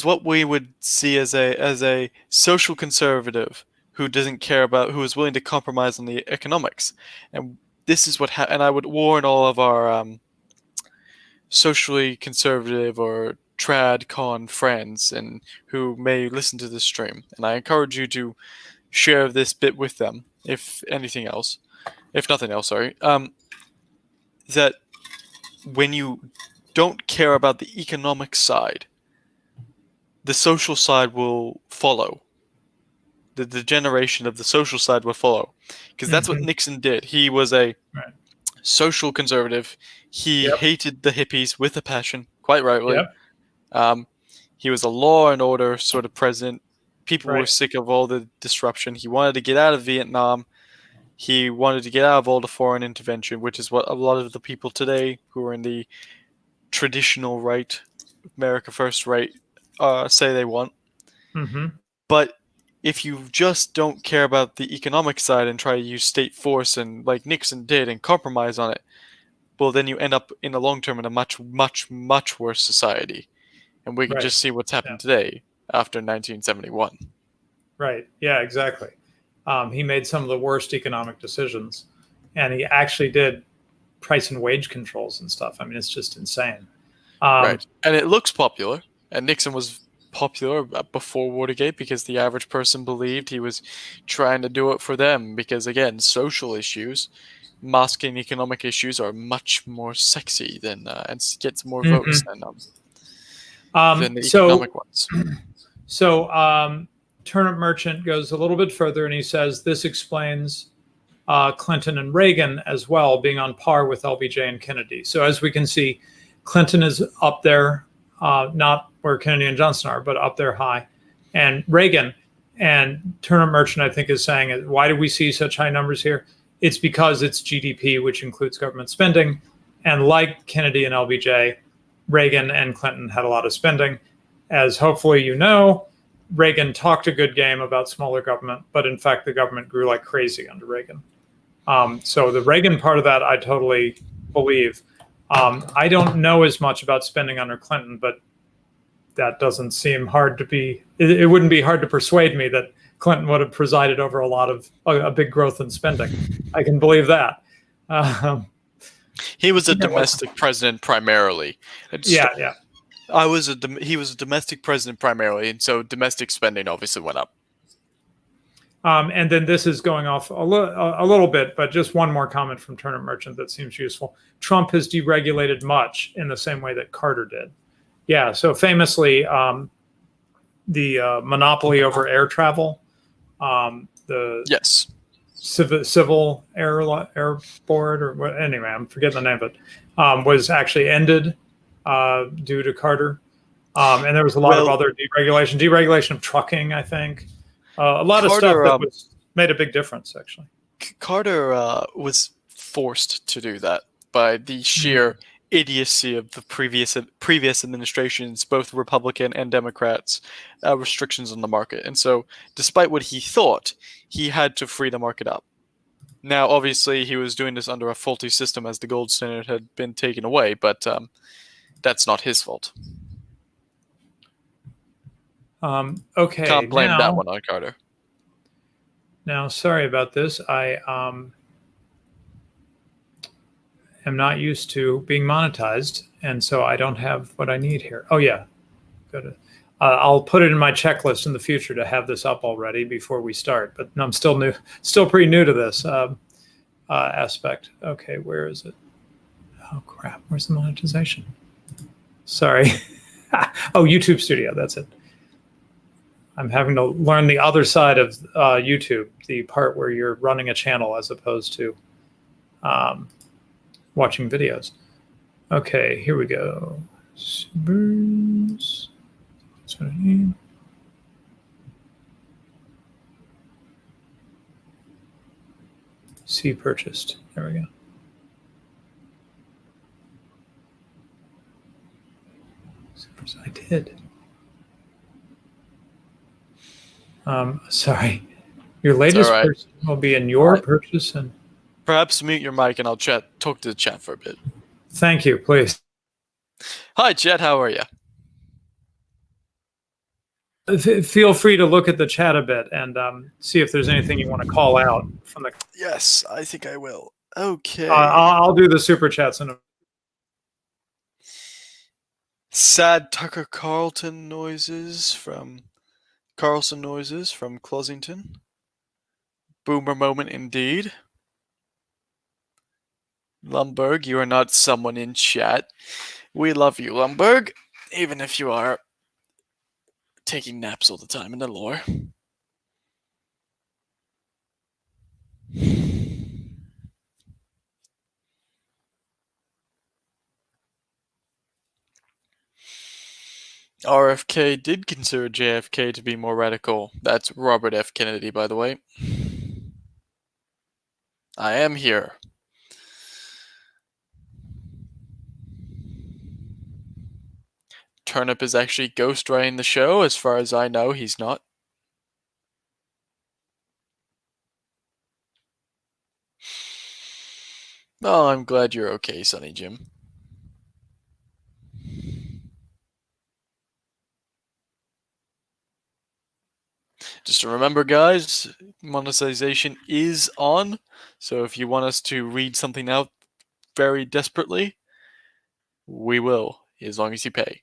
what we would see as a social conservative who doesn't care about, who is willing to compromise on the economics. And this is what and I would warn all of our socially conservative or trad-con friends and who may listen to this stream, and I encourage you to share this bit with them, if nothing else, that when you don't care about the economic side, the social side will follow. The degeneration of the social side will follow, because that's what Nixon did. He was a social conservative. He hated the hippies with a passion, quite rightly. He was a law and order sort of president. People were sick of all the disruption. He wanted to get out of Vietnam. He wanted to get out of all the foreign intervention, which is what a lot of the people today who are in the traditional right, America First right, say they want. But if you just don't care about the economic side and try to use state force and like Nixon did and compromise on it, well, then you end up in the long term in a much, much, much worse society. And we can just see what's happened today after 1971. Right. Yeah, exactly. He made some of the worst economic decisions, and he actually did price and wage controls and stuff. I mean, it's just insane. Right. And it looks popular. And Nixon was popular before Watergate because the average person believed he was trying to do it for them. Because, again, social issues, masking economic issues, are much more sexy than and gets more votes than the economic ones. So Turnip Merchant goes a little bit further, and he says this explains Clinton and Reagan as well being on par with LBJ and Kennedy. So as we can see, Clinton is up there, not where Kennedy and Johnson are, but up there high. And Reagan, and Turnip Merchant, I think, is saying, why do we see such high numbers here? It's because it's GDP, which includes government spending. And like Kennedy and LBJ, Reagan and Clinton had a lot of spending. As hopefully you know, Reagan talked a good game about smaller government, but in fact, the government grew like crazy under Reagan. So the Reagan part of that, I totally believe. I don't know as much about spending under Clinton, but that doesn't seem hard to be. It wouldn't be hard to persuade me that Clinton would have presided over a lot of a big growth in spending. I can believe that. He was a domestic president primarily. Yeah. He was a domestic president primarily, and so domestic spending obviously went up. And then this is going off a little bit, but just one more comment from Turnip Merchant that seems useful. Trump has deregulated much in the same way that Carter did. Yeah, so famously, the monopoly over air travel, the Yes. civil air board, or what, anyway, I'm forgetting the name of it, was actually ended due to Carter. And there was a lot of other deregulation of trucking, I think. A lot of stuff that made a big difference, actually. Carter was forced to do that by the sheer idiocy of the previous administrations, both Republican and Democrats, restrictions on the market. And so, despite what he thought, he had to free the market up. Now, obviously, he was doing this under a faulty system as the gold standard had been taken away, but that's not his fault. Okay. Can't blame that one on Carter. Now, sorry about this. I am not used to being monetized, and so I don't have what I need here. Oh, yeah. Good. I'll put it in my checklist in the future to have this up already before we start. But no, I'm still new, still pretty new to this aspect. Okay, where is it? Oh, crap. Where's the monetization? Sorry. Oh, YouTube Studio. That's it. I'm having to learn the other side of YouTube, the part where you're running a channel as opposed to watching videos. Okay, here we go. Subers. That's what I need. See purchased. There we go. I did. Sorry. Your latest purchase will be in your purchase, and perhaps mute your mic and I'll talk to the chat for a bit. Thank you, please. Hi, Chet. How are you? Feel free to look at the chat a bit and see if there's anything you want to call out from the. Yes, I think I will. Okay. I'll do the super chats in a. Sad Tucker Carlson noises from Closington. Boomer moment indeed. Lumberg, you are not someone in chat. We love you, Lumberg, even if you are taking naps all the time in the lore. RFK did consider JFK to be more radical. That's Robert F. Kennedy, by the way. I am here. Turnip is actually ghostwriting the show. As far as I know, he's not. Oh, I'm glad you're okay, Sonny Jim. Just to remember, guys, monetization is on. So if you want us to read something out very desperately, we will, as long as you pay.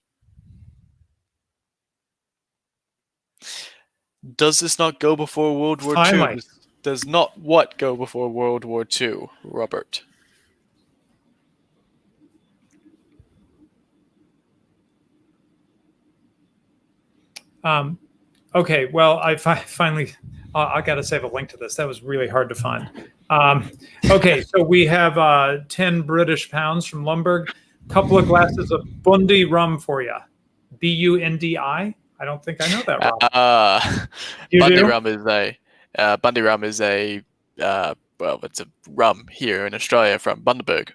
Does this not go before World War II? Does not what go before World War II, Robert? Okay, well, I finally, I got to save a link to this. That was really hard to find. Okay, so we have 10 British pounds from Lumberg. Couple of glasses of Bundy rum for you. Bundi. I don't think I know that rum. Bundy rum is a well, it's a rum here in Australia from Bundaberg.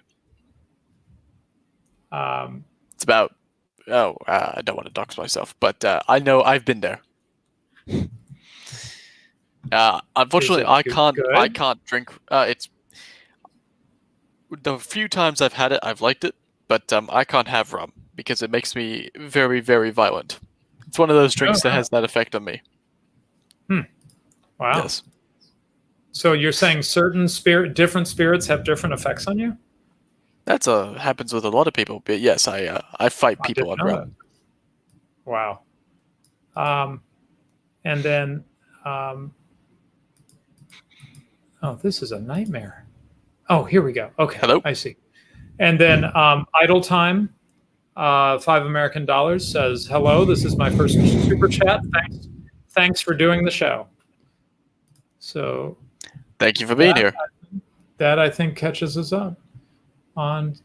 It's about I don't want to dox myself, but I know I've been there. Unfortunately, I can't drink. It's the few times I've had it, I've liked it, but I can't have rum because it makes me very, very violent. It's one of those drinks that has that effect on me. Wow. Yes. So you're saying certain different spirits have different effects on you? That's happens with a lot of people, but yes, I fight people on rum. Wow. And then Oh, this is a nightmare. Oh, here we go. Okay, Hello. I see. And then Idle Time, $5 says, "Hello, this is my first super chat. Thanks for doing the show." So Thank you for being here. that I think catches us up on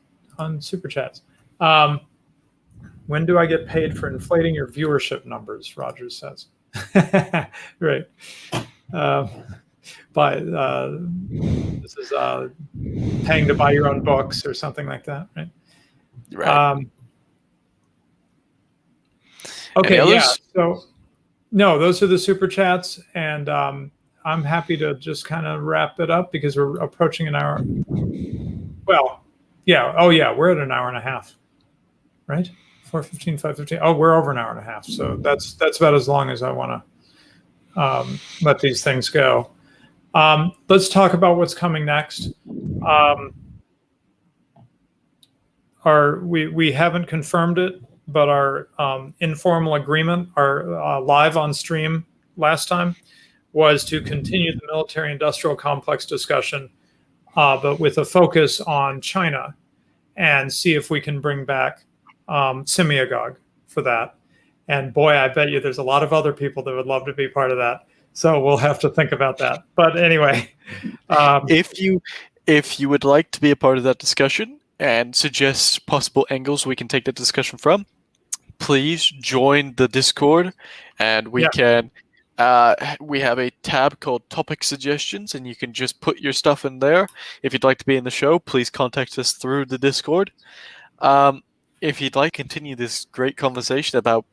super chats. When do I get paid for inflating your viewership numbers? Rogers says. Right. This is paying to buy your own books or something like that, right? Right. Okay. Any Yeah. others? So no, those are the super chats, and I'm happy to just kind of wrap it up because we're approaching an hour. Well, yeah. Oh, yeah. We're at an hour and a half, right? 4:15, 5:15. Oh, we're over an hour and a half. So that's about as long as I want to let these things go. Let's talk about what's coming next. We haven't confirmed it, but our informal agreement, our live on stream last time, was to continue the military-industrial complex discussion, but with a focus on China, and see if we can bring back Semiagog for that. And boy, I bet you there's a lot of other people that would love to be part of that. So we'll have to think about that. But anyway, if you would like to be a part of that discussion and suggest possible angles we can take that discussion from, please join the Discord, and we can. We have a tab called Topic Suggestions, and you can just put your stuff in there. If you'd like to be in the show, please contact us through the Discord. If you'd like to continue this great conversation about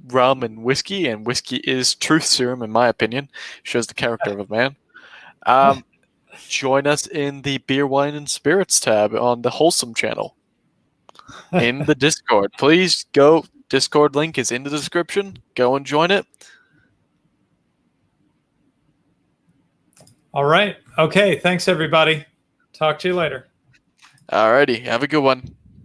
rum and whiskey is truth serum, in my opinion, shows the character of a man. Join us in the Beer, Wine, and Spirits tab on the Wholesome channel in the Discord. Please go. Discord link is in the description. Go and join it. All right. Okay. Thanks, everybody. Talk to you later. Alrighty. Have a good one.